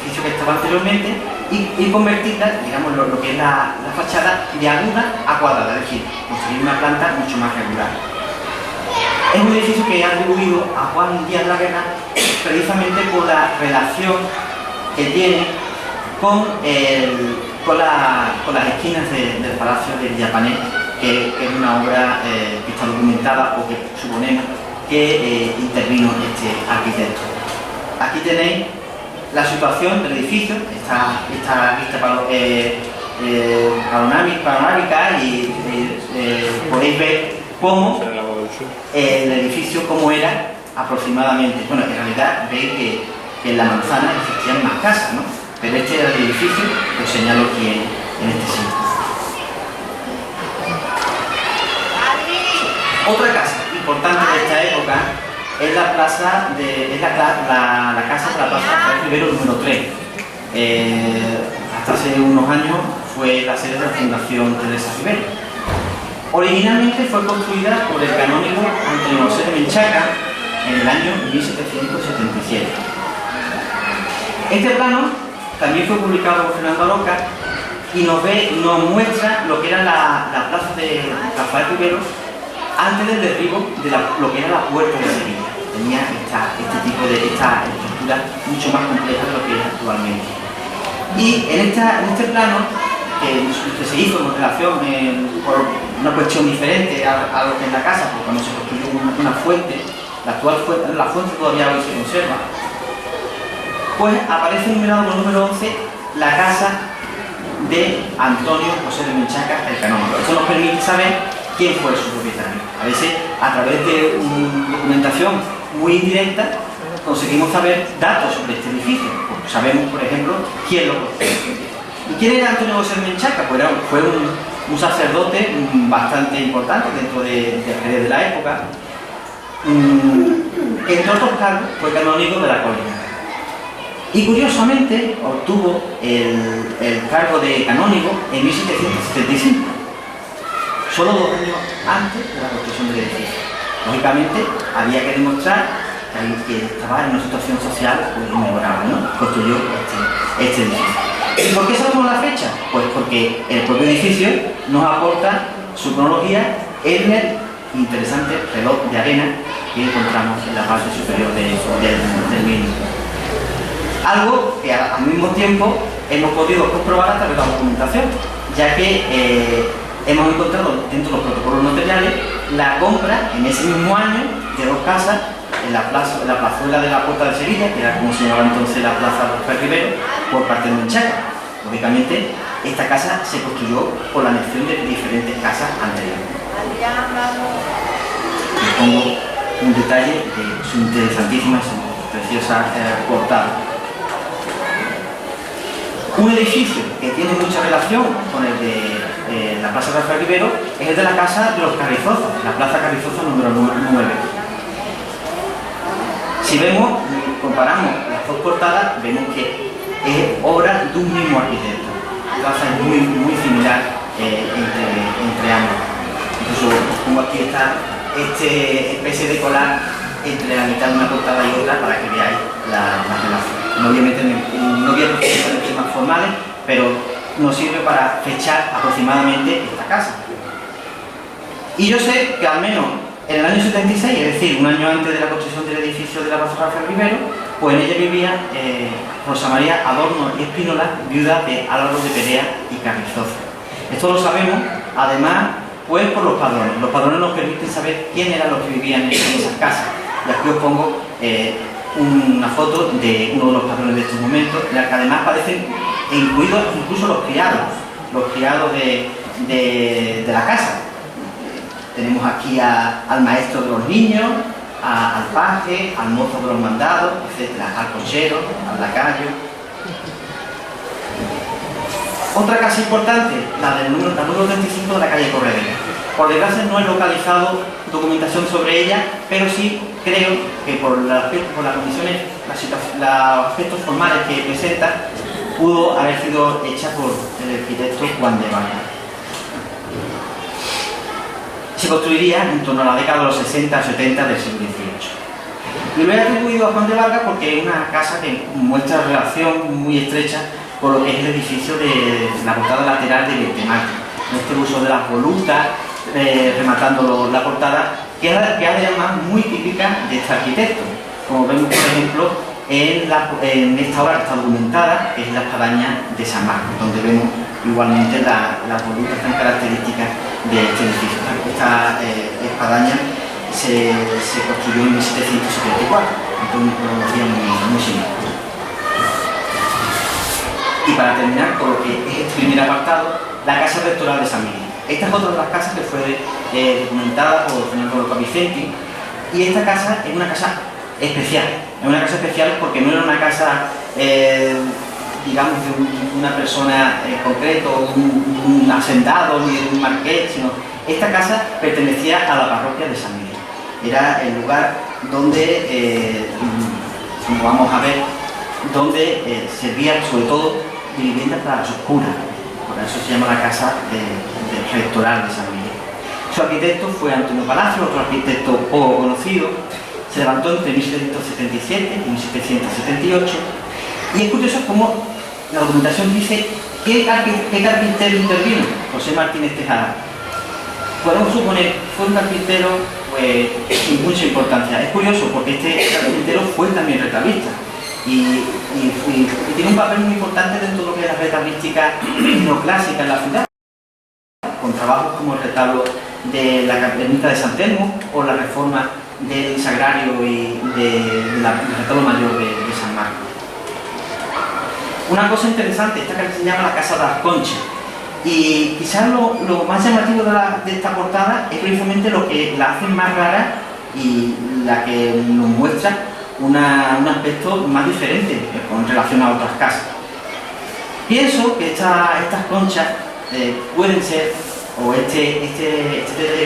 edificio que estaba anteriormente, y convertirla, digamos, lo que es la fachada de aguda a cuadrada, es decir, construir una planta mucho más regular. Es un edificio que ha atribuido a Juan Díaz Larrena precisamente por la relación que tiene con las esquinas del Palacio de Villapané, que es una obra que está documentada o que suponemos que intervino este arquitecto. Aquí tenéis la situación del edificio, esta vista panorámica y podéis ver cómo el edificio cómo era aproximadamente. Bueno, en realidad veis que en la manzana existían más casas, ¿no? Pero este era el edificio, lo señalo aquí en este sitio. Otra casa importante de esta época es la casa de la Plaza Rafael Rivero número 3. Hasta hace unos años fue la sede de la Fundación Teresa Rivero. Originalmente fue construida por el canónigo Antonio José de Menchaca en el año 1777. Este plano también fue publicado por Fernando Aroca y nos muestra lo que era la plaza de Rafael Rivero antes del derribo de lo que era la puerta de Sevilla. Tenía este tipo de esta estructura mucho más compleja de lo que es actualmente. Y en este plano, que se hizo en relación por una cuestión diferente a lo que es la casa, porque cuando se construyó una fuente, la fuente todavía hoy se conserva, pues aparece numerado con el número 11 la casa de Antonio José de Menchaca, el canónigo. Eso nos permite saber quién fue su propietario. A veces, a través de una documentación muy indirecta, conseguimos saber datos sobre este edificio. Pues sabemos, por ejemplo, quién lo construyó. ¿Y quién era Antonio José de Menchaca? Pues fue un sacerdote bastante importante dentro de Jerez de la época. Entre otros cargos, fue canónigo de la Colina. Y curiosamente obtuvo el cargo de canónigo en 1775. Solo 2 años antes de la construcción del edificio. Lógicamente, había que demostrar que estaba en una situación social pues, inmejorable, ¿no? Construyó este edificio. ¿Y por qué sabemos la fecha? Pues porque el propio edificio nos aporta su cronología en el interesante reloj de arena que encontramos en la parte superior del mismo. Algo que al mismo tiempo hemos podido comprobar a través de la documentación, ya que hemos encontrado dentro de los protocolos notariales la compra en ese mismo año de 2 casas en la plazuela de la Puerta de Sevilla, que era como se llamaba entonces la Plaza Rafael Rivero, por parte de Menchaca. Lógicamente, esta casa se construyó por la anexión de diferentes casas anteriores. Les pongo un detalle de su interesantísima y su preciosa portada. Un edificio que tiene mucha relación con el de la Plaza Rafael Rivero es el de la Casa de los Carrizozas, la Plaza Carrizosa número 9. Si vemos, comparamos las las dos portadas vemos que es obra de un mismo arquitecto. El trazo es muy similar entre ambos. Incluso os pongo aquí esta especie de colar entre la mitad de una portada y otra para que veáis la relación. No voy a profundizar en temas formales, pero nos sirve para fechar aproximadamente esta casa. Y yo sé que al menos en el año 76, es decir, un año antes de la construcción del edificio de la Plaza Rafael Rivero, pues en ella vivía Rosa María Adorno y Espínola, viuda de Álvaro de Perea y Carrizosa. Esto lo sabemos, además, pues por los padrones. Los padrones nos permiten saber quién eran los que vivían en esas casas. Y aquí os pongo una foto de uno de los padrones de estos momentos, en la que además aparecen incluidos incluso los criados de la casa. Tenemos aquí al maestro de los niños, al paje, al mozo de los mandados, etc., al cochero, al lacayo. Otra casa importante, la número 35 de la calle Corredera. Por desgracia no he localizado documentación sobre ella, pero sí creo que por las condiciones, los aspectos formales que presenta, pudo haber sido hecha por el arquitecto Juan de Vargas. Se construiría en torno a la década de los 60 o 70 del siglo XVIII. Y lo he atribuido a Juan de Vargas porque es una casa que muestra relación muy estrecha con lo que es el edificio de la portada lateral de Bentemarte. Este uso de las volutas, rematando la portada, que es además muy típica de este arquitecto, como vemos por ejemplo en esta obra que está documentada, que es la espadaña de San Marcos, donde vemos igualmente las volutas tan características de este edificio. Esta espadaña se construyó en 1774, entonces una cronología muy similar. Y para terminar con lo que es este primer apartado, la casa rectoral de San Miguel. Esta es otra de las casas que fue documentada por Fernando López Vicenti, y esta casa es una casa especial. Es una casa especial porque no era una casa, digamos, de una persona en concreto, un hacendado ni de un marqués, sino esta casa pertenecía a la parroquia de San Miguel. Era el lugar donde, como vamos a ver, donde servía sobre todo de vivienda para los curas. Por eso se llama la casa del rectoral de San Miguel. Su arquitecto fue Antonio Palacio, otro arquitecto poco conocido. Se levantó entre 1777 y 1778. Y es curioso cómo la documentación dice qué carpintero intervino. José Martínez Tejada. Podemos suponer que fue un carpintero pues, sin mucha importancia. Es curioso porque este carpintero fue también retratista. Y tiene un papel muy importante dentro de lo que es la retablística neoclásica en la ciudad, con trabajos como el retablo de la Ermita de San Telmo o la reforma del Sagrario y del retablo mayor de San Marcos. Una cosa interesante, esta que se llama la Casa de las Conchas, y quizás lo más llamativo de esta portada es precisamente lo que la hace más rara y la que nos muestra un aspecto más diferente con relación a otras casas. Pienso que estas conchas pueden ser, o este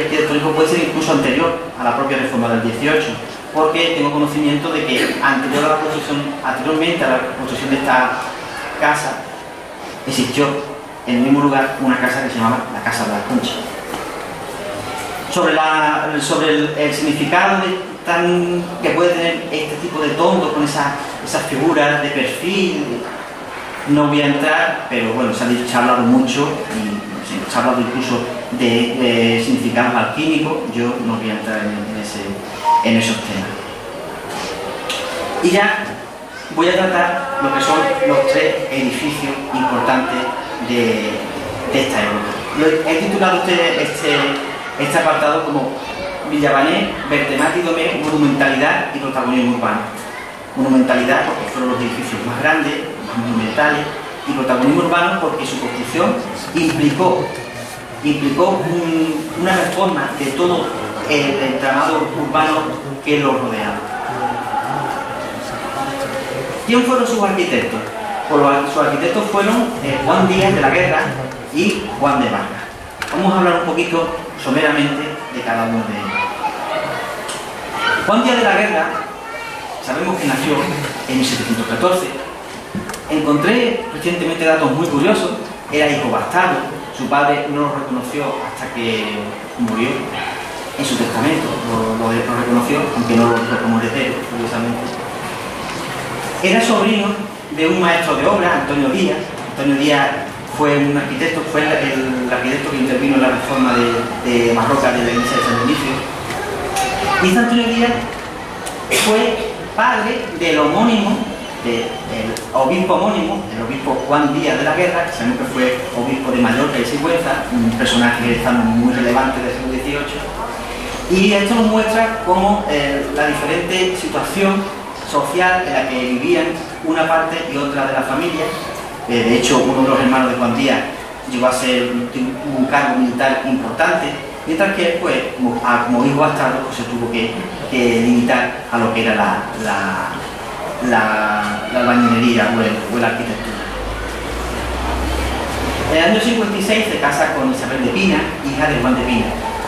arquitectónico puede ser incluso anterior a la propia reforma del 18, porque tengo conocimiento de que anteriormente a la construcción de esta casa existió en el mismo lugar una casa que se llamaba la Casa de las Conchas. Sobre el significado que puede tener este tipo de tondo con esas figuras de perfil, no voy a entrar, pero bueno, se ha hablado mucho y se ha hablado incluso de significados alquímicos. Yo no voy a entrar en esos temas. Y ya voy a tratar lo que son los tres edificios importantes de esta época. He titulado este apartado como Villabané, Bertemate y Domé, monumentalidad y protagonismo urbano. Monumentalidad porque fueron los edificios más grandes, más monumentales, y protagonismo urbano porque su construcción implicó una reforma de todo el entramado urbano que lo rodeaba. ¿Quién fueron sus arquitectos? Pues sus arquitectos fueron Juan Díaz de la Guerra y Juan de Vargas. Vamos a hablar un poquito someramente de cada uno de ellos. Juan Díaz de la Guerra, sabemos que nació en 1714. Encontré recientemente datos muy curiosos. Era hijo bastardo, su padre no lo reconoció hasta que murió. En su testamento lo reconoció, aunque no lo dejó como heredero, curiosamente. Era sobrino de un maestro de obra, Antonio Díaz. Antonio Díaz fue un arquitecto, fue el arquitecto que intervino en la reforma de barroca de la iglesia de San Dionisio. Y este Antonio Díaz fue padre del homónimo, del obispo homónimo, el obispo Juan Díaz de la Guerra, que sabemos que fue obispo de Mallorca y Sigüenza, un personaje muy relevante del siglo XVIII. Y esto nos muestra cómo la diferente situación social en la que vivían una parte y otra de la familia. De hecho, uno de los hermanos de Juan Díaz llegó a ser un cargo militar importante, mientras que él, pues, como hijo bastardo, pues, se tuvo que limitar a lo que era la albañilería o la arquitectura. En el año 56 se casa con Isabel de Pina, hija de Juan de Pina.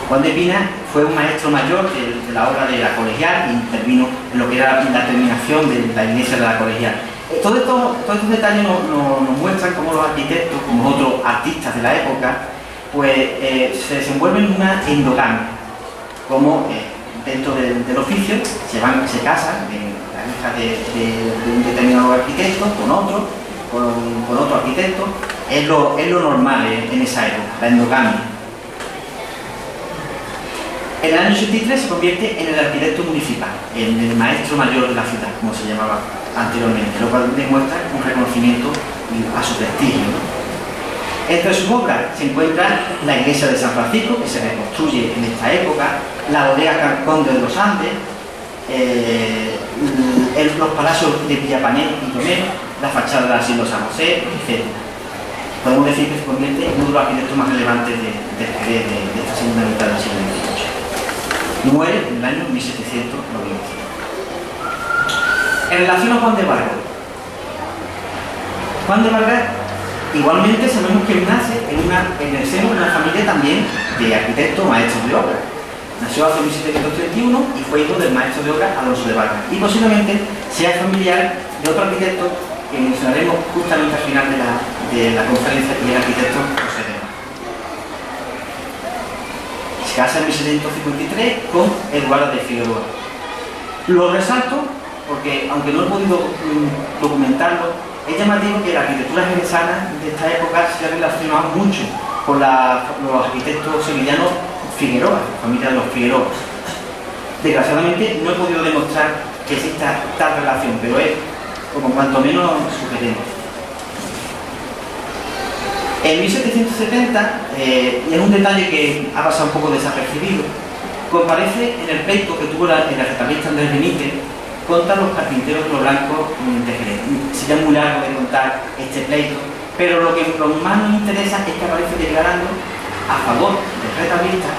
Juan de Pina fue un maestro mayor de la obra de la Colegial y intervino en lo que era la terminación de la iglesia de la Colegial. Todos estos detalles nos muestran cómo los arquitectos, como otros artistas de la época, pues se desenvuelven en una endogamia, como dentro del oficio se casan, la hija de un determinado arquitecto con otro arquitecto. Es lo normal en esa época, la endogamia. En el año 83 se convierte en el arquitecto municipal, en el maestro mayor de la ciudad, como se llamaba anteriormente, lo cual demuestra un reconocimiento a su prestigio, ¿no? Entre sus obras se encuentra la iglesia de San Francisco, que se reconstruye en esta época, la bodega Conde de los Andes, los palacios de Villapañé y Tomé, la fachada del asilo San José, etc. Podemos decir que se convierte en uno de los arquitectos más relevantes de esta segunda mitad del siglo XVIII. Muere en el año 1790. En relación a Juan de Vargas. Juan de Vargas, igualmente sabemos que nace en el seno de una familia también de arquitectos, maestros de obra. Nació hace 1731 y fue hijo del maestro de obra Alonso de Vargas. Y posiblemente sea familiar de otro arquitecto que mencionaremos justamente al final de la conferencia, y el arquitecto José de Vargas. Se casa en 1753 con Eduardo de Figueroa. Lo resalto porque, aunque no he podido documentarlo, es llamativo que la arquitectura jerezana de esta época se ha relacionado mucho con los arquitectos sevillanos Figueroa, la familia de los Figueroa. Desgraciadamente no he podido demostrar que exista tal relación, pero es como cuanto menos sugerente. En 1770, y es un detalle que ha pasado un poco desapercibido, comparece en el pleito que tuvo el retabista Andrés Benítez contra los carpinteros de los blancos de Jerez. Sería muy largo de contar este pleito, pero lo que más nos interesa es que aparece declarando a favor del retabista,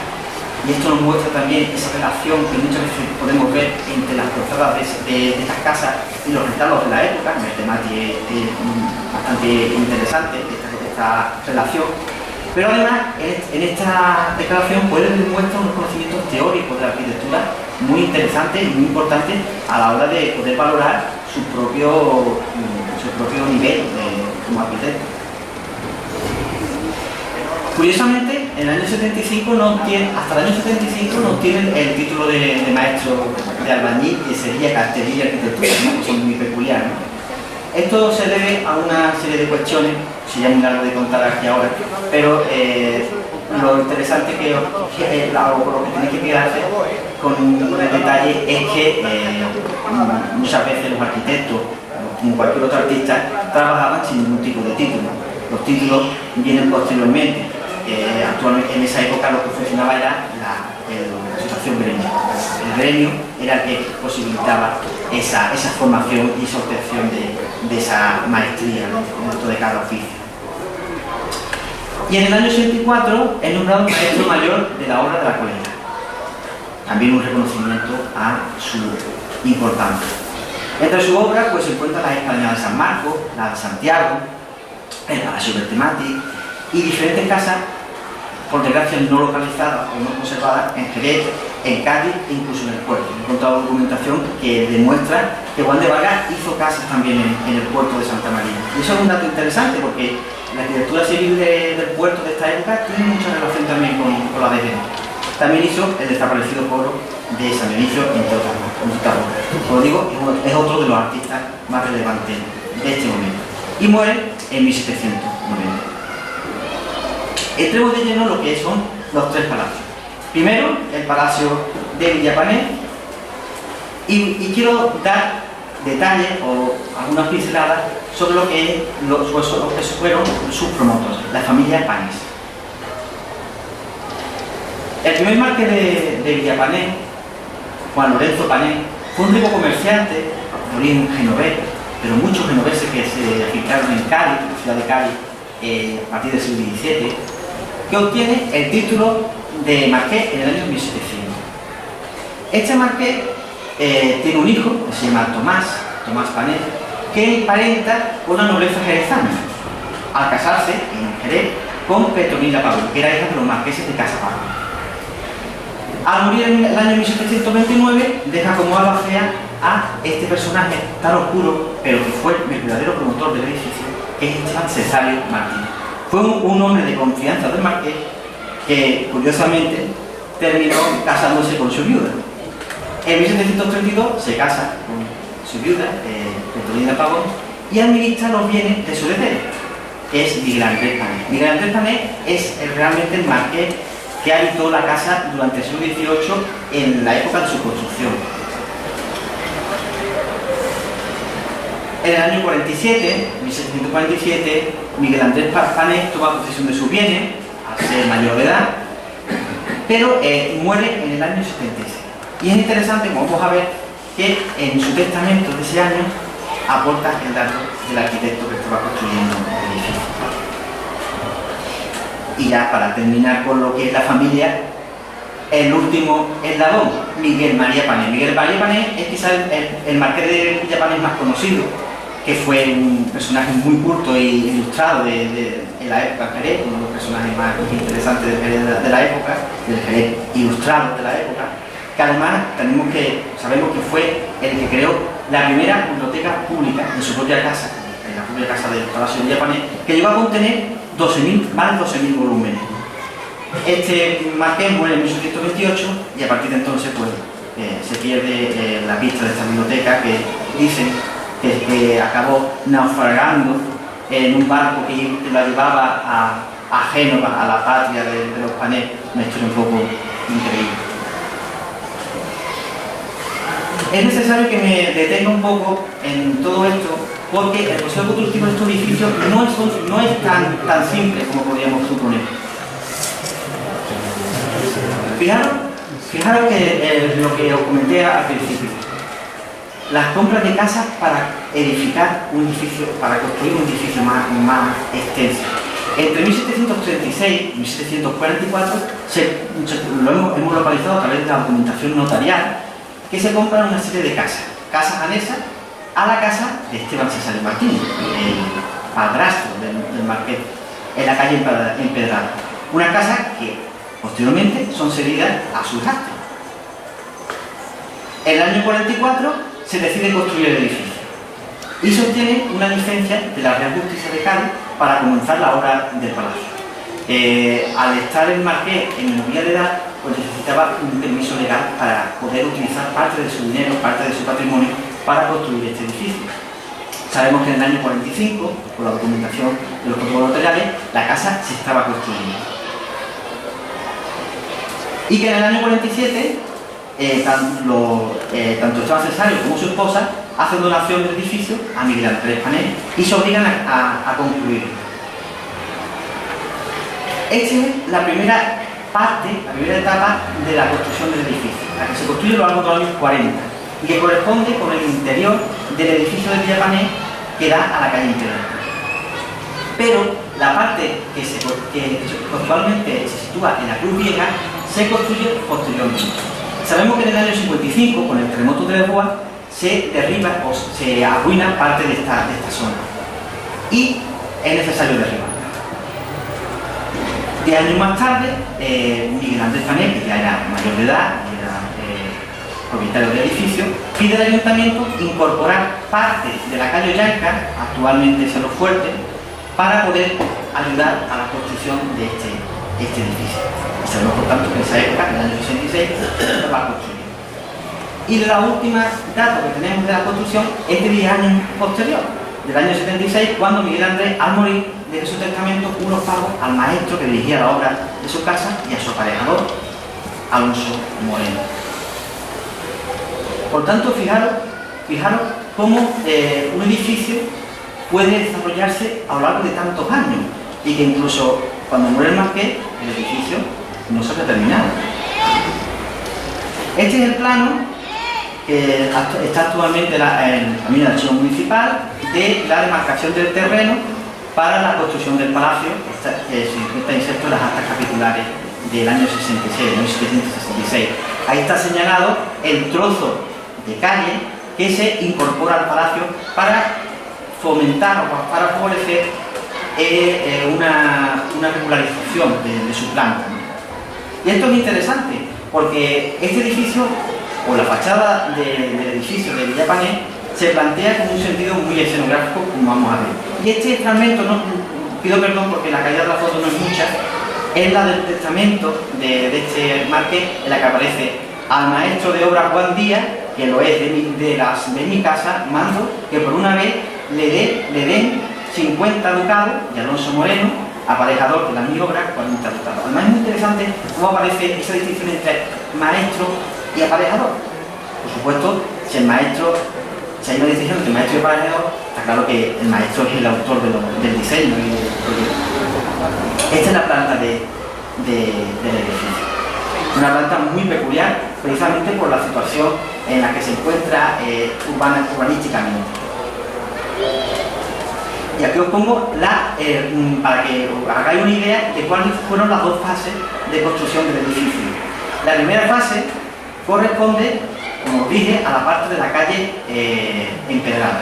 y esto nos muestra también esa relación que muchas veces podemos ver entre las cruzadas de estas casas y los retablos de la época. El tema es bastante interesante, esta relación. Pero además, en esta declaración pues demuestra unos conocimientos teóricos de la arquitectura muy interesantes y muy importantes a la hora de poder valorar su propio nivel como arquitecto. Curiosamente, en el año 75 hasta el año 75 no obtienen el título de maestro de albañil, que sería cartelería y arquitectura, ¿no? Que son muy peculiares, ¿no? Esto se debe a una serie de cuestiones, sería muy largo de contar aquí ahora, pero lo interesante que lo que tiene que quedarse con el detalle es que muchas veces los arquitectos, como cualquier otro artista, trabajaban sin ningún tipo de título. Los títulos vienen posteriormente. Actualmente, en esa época, lo que funcionaba era la asociación gremio. El gremio era el que posibilitaba esa formación y esa obtención de esa maestría dentro de cada oficio. Y en el año 84 es nombrado maestro mayor de la obra de la Colegial. También un reconocimiento a su importancia. Entre su obra pues, se encuentran las Españolas de San Marcos, la de Santiago, el Palacio Bertemati y diferentes casas, por desgracia no localizadas o no conservadas, en Jerez, en Cádiz e incluso en el puerto. He encontrado documentación que demuestra que Juan de Vargas hizo casas también en el puerto de Santa María. Y eso es un dato interesante porque la arquitectura civil del puerto de esta época tiene mucha relación también con la de Jerez. También hizo el desaparecido coro de San Dionisio, entre otras obras. Como digo, es otro de los artistas más relevantes de este momento. Y muere en 1790. Entremos de lleno en lo que son los tres palacios. Primero, el Palacio de Villapané, y quiero dar detalles o algunas pinceladas sobre lo que fueron sus promotores, la familia Panés. El primer marqués de Villapané, Juan Lorenzo Pané, fue un rico comerciante de origen genovés, pero muchos genoveses que se afincaron en Cádiz, en la ciudad de Cádiz, a partir del siglo XVII, que obtiene el título de marqués en el año 1700. Este marqués tiene un hijo que se llama Tomás Pané, que emparenta con la nobleza jerezana, al casarse en Jerez con Petronila Pavón, que era hija de los marqueses de Casa Pavón. Al morir en el año 1729, deja como albacea a este personaje tan oscuro, pero que fue el verdadero promotor del edificio, que es Esteban Cesario Martínez. Fue un hombre de confianza del marqués que, curiosamente, terminó casándose con su viuda. En 1732 se casa con su viuda, Petronila Pavón, y administra los bienes de su heredero, que es Miguel Andrés Pané. Miguel Andrés Pané es realmente el marqués que habitó la casa durante el siglo XVIII en la época de su construcción. En el año 1747, Miguel Andrés Pané toma posesión de sus bienes, al ser mayor de edad, pero muere en el año 76. Y es interesante, como vamos a ver, que en su testamento de ese año aporta el dato del arquitecto que estaba construyendo el edificio. Y ya para terminar con lo que es la familia, el último eslabón, Miguel María Pané. Miguel María Pané es quizás el marqués de Villapané más conocido, que fue un personaje muy culto e ilustrado de la época de Jerez, uno de los personajes más interesantes de la época, del Jerez ilustrado de la época, que además sabemos que fue el que creó la primera biblioteca pública en su propia casa, en la propia casa del Palacio de Villapané, que llegó a contener más de 12.000 volúmenes. Este marqués muere en 1828 y a partir de entonces pues, se pierde la pista de esta biblioteca, que dicen que acabó naufragando en un barco que la llevaba a Génova, a la patria de los Pané. Una historia un poco increíble. Es necesario que me detenga un poco en todo esto, porque el proceso constructivo de estos edificios no es tan simple como podríamos suponer. Fijaros que lo que os comenté al principio, las compras de casas para edificar un edificio, para construir un edificio más extenso. Entre 1736 y 1744 hemos localizado a través de la documentación notarial que se compran una serie de casas anexas a la casa de Esteban Cesario Martínez, el padrastro del marqués, en la calle Empedrada. Una casa que posteriormente son cedidas a sus hijastros. En el año 44 se decide construir el edificio y se obtiene una licencia de la Real Justicia de Cádiz para comenzar la obra del palacio. Al estar el marqués en minoría de edad, pues necesitaba un permiso legal para poder utilizar parte de su dinero, parte de su patrimonio, para construir este edificio. Sabemos que en el año 45, por la documentación de los protocolos notariales, la casa se estaba construyendo. Y que en el año 47, tanto Esteban Cesario como su esposa hacen donación del edificio a Miguel Andrés Pané y se obligan a concluirlo. Esta es la primera etapa de la construcción del edificio, la que se construye a lo largo de los años 40 y que corresponde con el interior del edificio de Villapané que da a la calle Empedrada. Pero la parte que actualmente se sitúa en la Cruz Vieja se construye posteriormente. Sabemos que en el año 55, con el terremoto de Lisboa, se derriba o se arruina parte de esta zona y es necesario derribarla. 10 años más tarde, Miguel Andrés Pané, que ya era mayor de edad, era propietario del edificio, pide al ayuntamiento incorporar parte de la calle Ollanca, actualmente Cerro Fuerte, para poder ayudar a la construcción de este edificio. Y sabemos, por tanto, que en esa época, en el año 66, se va a construir. Y la última dato que tenemos de la construcción es de 10 años posterior, del año 76, cuando Miguel Andrés, al morir, de su testamento unos pagos al maestro que dirigía la obra de su casa y a su aparejador, Alonso Moreno. Por tanto, fijaros cómo un edificio puede desarrollarse a lo largo de tantos años y que incluso cuando muere el marqués, el edificio no se ha terminado. Este es el plano que está actualmente en el archivo municipal de la demarcación del terreno para la construcción del palacio, que se encuentra inserto en las actas capitulares del año 66, 1766. Ahí está señalado el trozo de calle que se incorpora al palacio para fomentar o para favorecer una regularización de su planta. Y esto es interesante porque este edificio, o la fachada del edificio de Villapané, se plantea con un sentido muy escenográfico, como vamos a ver. Y este fragmento, pido perdón porque la calidad de la foto no es mucha, es la del testamento de este marqués, en la que aparece: al maestro de obra Juan Díaz, que lo es de mi casa, mando que por una vez le den 50 ducados, y Alonso Moreno, aparejador de la mi obra, 40 ducados. Además es muy interesante cómo aparece esa distinción entre maestro y aparejador. Por supuesto, si hay una distinción entre maestro y aparejador, está claro que el maestro es el autor del diseño y del proyecto. Esta es la planta del edificio. Una planta muy peculiar, precisamente por la situación en la que se encuentra urbanísticamente. Y aquí os pongo para que os hagáis una idea de cuáles fueron las dos fases de construcción del edificio. La primera fase corresponde, como os dije, a la parte de la calle empedrada.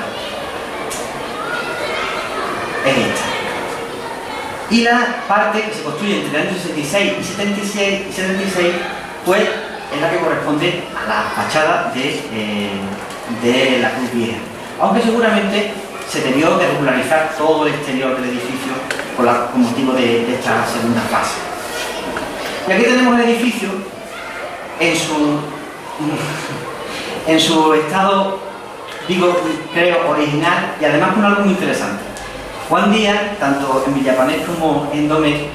Es esta. Y la parte que se construye entre el año 66 y 76, pues es la que corresponde a la fachada de la Cruz Vieja. Aunque seguramente se debió de regularizar todo el exterior del edificio con motivo de esta segunda fase. Y aquí tenemos el edificio en su estado, creo, original, y además con algo muy interesante. Juan Díaz, tanto en Villapané como en Domecq,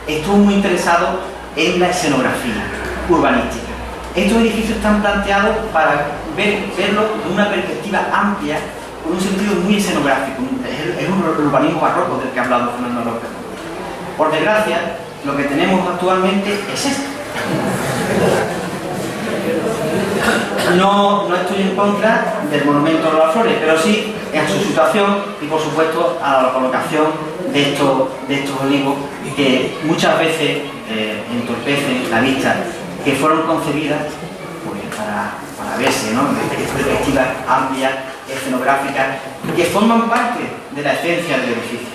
estuvo muy interesado en la escenografía urbanística. Estos edificios están planteados para verlo de una perspectiva amplia, con un sentido muy escenográfico. Es un urbanismo barroco del que ha hablado Fernando López. Por desgracia, lo que tenemos actualmente es esto. No estoy en contra del monumento de las flores, pero sí en su situación y, por supuesto, a la colocación de estos olivos que muchas veces entorpecen la vista, que fueron concebidas pues, para verse, ¿no?, desde esta perspectiva amplia, escenográfica, que forman parte de la esencia del edificio.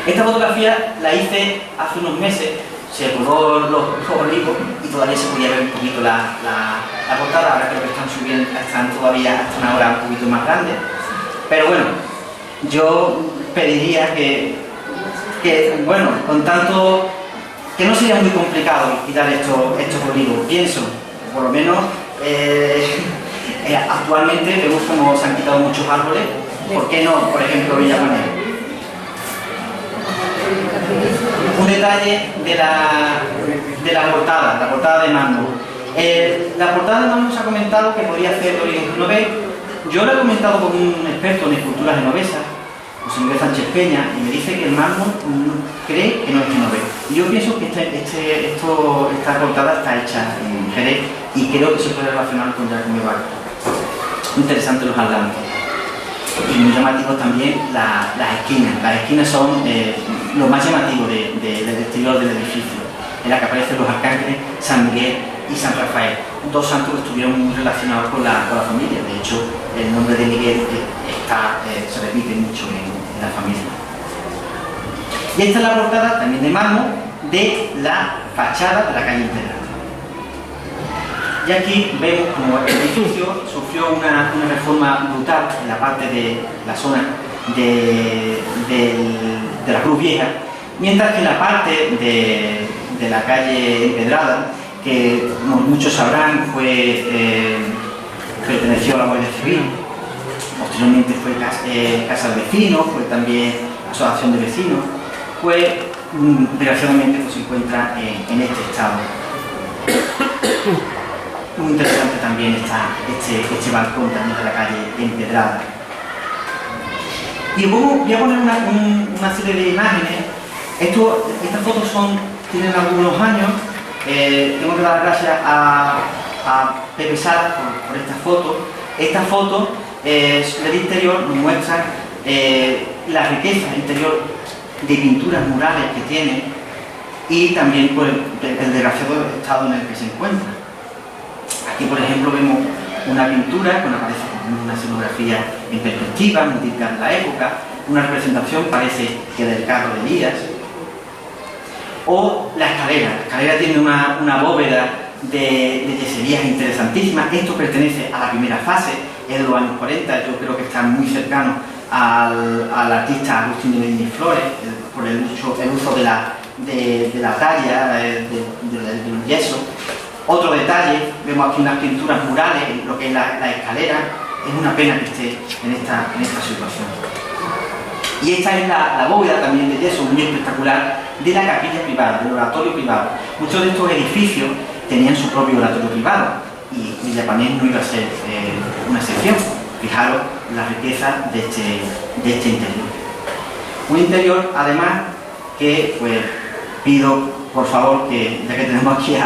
Esta fotografía la hice hace unos meses. Se podó los olivos y todavía se podía ver un poquito la portada. Ahora creo que están todavía hasta una hora un poquito más grande. Pero bueno, yo pediría que bueno, con tanto, que no sería muy complicado quitar estos olivos. Pienso, por lo menos actualmente vemos como se han quitado muchos árboles. ¿Por qué no, por ejemplo, Villapané? Un detalle de la portada de mármol. La portada de mármol se ha comentado que podría ser de origen genovés. Yo lo he comentado con un experto en escultura genovesa, José Miguel Sánchez Peña, y me dice que el mármol cree que no es genovés. Y yo pienso que esta portada está hecha en Jerez y creo que se puede relacionar con Giacomo Barco. Interesante los atlantes. Y muy llamativo también las esquinas. Las esquinas son lo más llamativo del exterior del edificio, en la que aparecen los arcángeles San Miguel y San Rafael, dos santos que estuvieron muy relacionados con la familia. De hecho, el nombre de Miguel se repite mucho en la familia. Y esta es la portada, también de mármol, de la fachada de la calle Imperial. Y aquí vemos como el edificio sufrió una reforma brutal en la parte de la zona de la Cruz Vieja, mientras que la parte de la calle Empedrada, que como muchos sabrán perteneció a la Guardia Civil, posteriormente fue casa de vecinos, fue también asociación de vecinos, desgraciadamente se encuentra en este estado. Muy interesante también está este balcón también de la calle Empedrada. Y voy a poner una serie de imágenes. Estas fotos tienen algunos años. Tengo que dar gracias a Pepe Sala por esta foto. Esta foto del interior nos muestra la riqueza interior de pinturas murales que tiene y también pues, el desgraciado estado en el que se encuentra. Aquí, por ejemplo, vemos una pintura que aparece como una escenografía en perspectiva, muy típica de la época, una representación parece que del carro de Elías. O la escalera. La escalera tiene una bóveda de yeserías interesantísimas. Esto pertenece a la primera fase, es de los años 40, yo creo que está muy cercano al artista Agustín de Benítez Flores, por el uso de la talla, del yeso. Otro detalle, vemos aquí unas pinturas murales, lo que es la escalera. Es una pena que esté en esta situación. Y esta es la bóveda también de yeso, muy espectacular, de la capilla privada, del oratorio privado. Muchos de estos edificios tenían su propio oratorio privado y Villapanés no iba a ser una excepción. Fijaros la riqueza de este interior. Un interior, además, que pues pido, por favor, que ya que tenemos aquí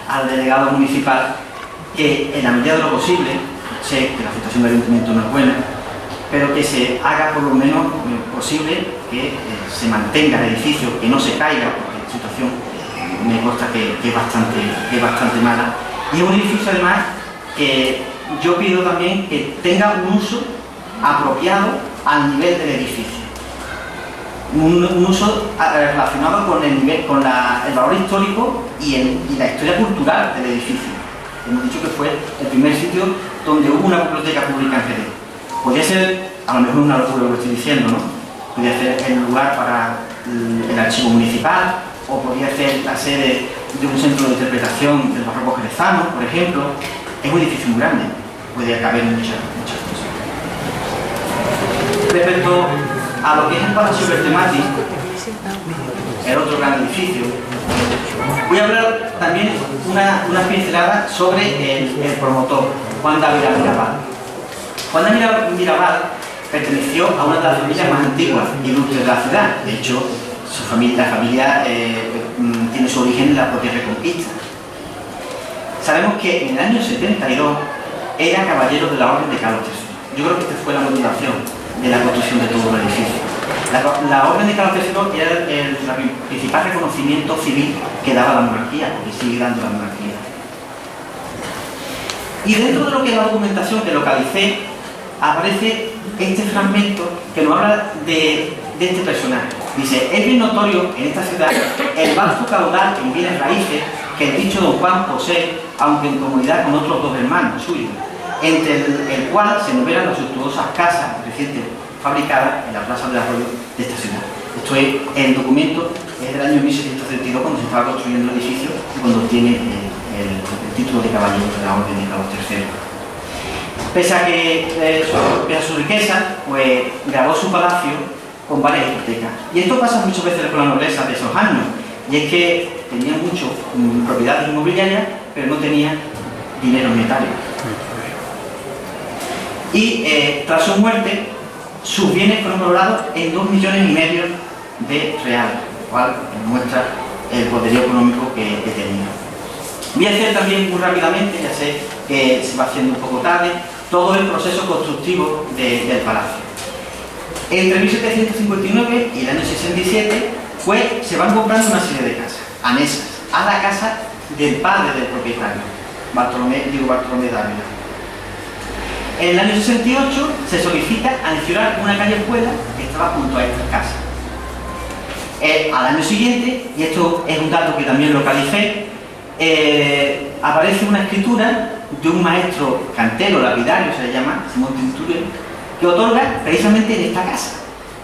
al delegado municipal, que en la medida de lo posible, sé que la situación del ayuntamiento no es buena, pero que se haga por lo menos posible que se mantenga el edificio, que no se caiga, porque la situación me consta que es bastante mala. Y es un edificio además que yo pido también que tenga un uso apropiado al nivel del edificio. Un uso relacionado con el valor histórico y la historia cultural del edificio. Hemos dicho que fue el primer sitio donde hubo una biblioteca pública en Jerez. Podría ser, a lo mejor una locura lo que estoy diciendo, ¿no? Podría ser el lugar para el archivo municipal, o podría ser la sede de un centro de interpretación del barroco jerezano, por ejemplo. Es un edificio muy grande, puede caber muchas cosas. Respecto a lo que es el Palacio Bertemati, el otro gran edificio, voy a hablar también una pincelada sobre el promotor, Juan Dávila Mirabal. Juan Dávila Mirabal perteneció a una de las familias más antiguas y ilustres de la ciudad. De hecho, la familia tiene su origen en la propia Reconquista. Sabemos que en el año 72 era caballero de la Orden de Carlos III. Yo creo que esta fue la motivación de la construcción de todo el edificio. La Orden de Carlos III era el principal reconocimiento civil que daba la monarquía, porque sigue dando la monarquía. Y dentro de lo que es la documentación que localicé, aparece este fragmento que nos habla de este personaje. Dice: es bien notorio en esta ciudad el vasto caudal en bienes raíces que el dicho don Juan posee, aunque en comunidad con otros dos hermanos suyos, entre el cual se enumeran las suntuosas casas recientemente fabricadas en la plaza del Arroyo de esta ciudad. Esto es el documento, es del año 1732, cuando se estaba construyendo el edificio y cuando tiene el título de caballero de la Orden de Carlos III. Pese a su riqueza, pues grabó su palacio con varias hipotecas. Y esto pasa muchas veces con la nobleza de esos años, y es que tenían mucho propiedades inmobiliarias, pero no tenían dinero en metálico. Y tras su muerte, sus bienes fueron valorados en 2,5 millones de reales, lo cual muestra el poderío económico que tenía. Voy a hacer también muy rápidamente, ya sé que se va haciendo un poco tarde, todo el proceso constructivo del palacio. Entre 1759 y el año 67 se van comprando una serie de casas anexas a la casa del padre del propietario, Bartolomé Dávila. En el año 68 se solicita anexionar una calle escuela que estaba junto a estas casas. Al año siguiente, y esto es un dato que también localicé, aparece una escritura de un maestro cantero, lapidario se le llama, Simón Tinturiel, que otorga precisamente en esta casa.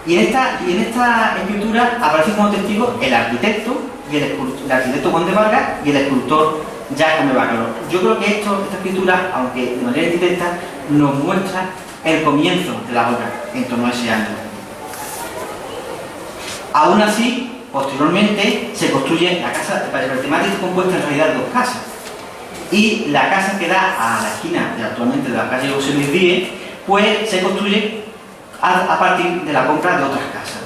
Y en esta escritura aparece como testigo el arquitecto, el arquitecto Juan de Vargas y el escultor Jaume Bacalor. Yo creo que esta escritura, aunque de manera indirecta, nos muestra el comienzo de la obra en torno a ese año. Aún así, posteriormente se construye la casa. El temático es compuesta en realidad de dos casas, y la casa que da a la esquina actualmente de la calle José Luis Díez, pues se construye a partir de la compra de otras casas.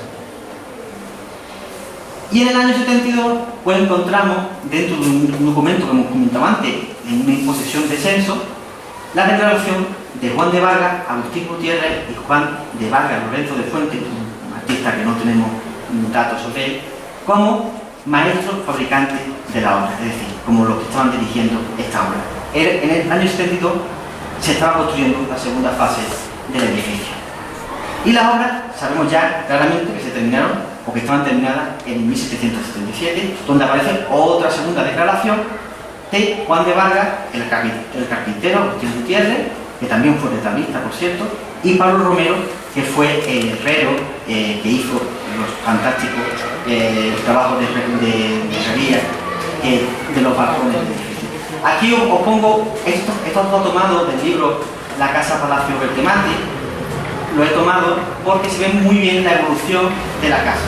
Y en el año 72 pues encontramos, dentro de un documento que hemos comentado antes, en una imposición de censo, la declaración de Juan de Vargas, Agustín Gutiérrez y Juan de Vargas Lorenzo de Fuentes, un artista que no tenemos datos sobre él, como maestros fabricantes de la obra, es decir, como los que estaban dirigiendo esta obra. En el año 72 se estaba construyendo la segunda fase del edificio. Y las obras, sabemos ya claramente que se terminaron, o que estaban terminadas en 1777, donde aparece otra segunda declaración de Juan de Vargas, el carpintero Agustín Gutiérrez, que también fue retabista, por cierto, y Pablo Romero, que fue el herrero que hizo los fantásticos trabajos de herrería de los balcones del edificio. Aquí os pongo esto tomado del libro La Casa Palacio Bertemati. Lo he tomado porque se ve muy bien la evolución de la casa.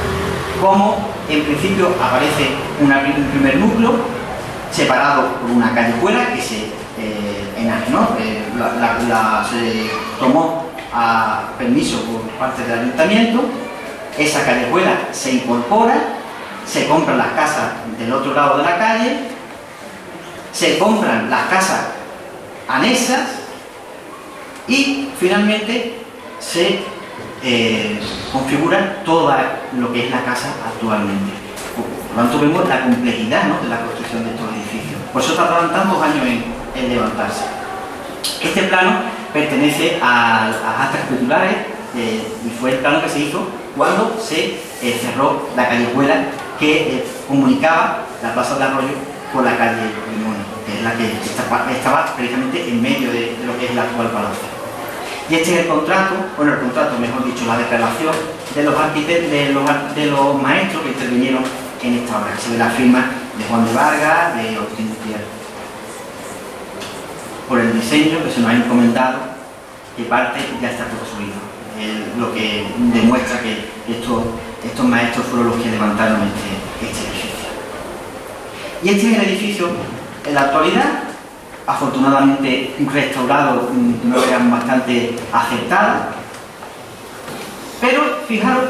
Como en principio aparece un primer núcleo separado por una callejuela que se enajenó, se tomó a permiso por parte del ayuntamiento. Esa callejuela se incorpora, se compran las casas del otro lado de la calle, se compran las casas anexas y finalmente se configura toda lo que es la casa actualmente. Por lo tanto vemos la complejidad, ¿no?, de la construcción de estos edificios. Por eso tardaron tantos años en levantarse. Este plano pertenece a las actas escriturares y fue el plano que se hizo cuando se cerró la callejuela que comunicaba la Plaza del Arroyo con la calle Limón, que es la que estaba precisamente en medio de lo que es el actual palacio. Y este es el contrato, mejor dicho, la declaración de los arquitectos, de los maestros que intervinieron en esta obra. Se ve la firma de Juan de Vargas, de Agustín Gutiérrez. Por el diseño que se nos ha encomendado, que parte ya está construido, lo que demuestra que estos maestros fueron los que levantaron este edificio. Y este es el edificio en la actualidad, afortunadamente restaurado de una manera bastante aceptada, pero fijaros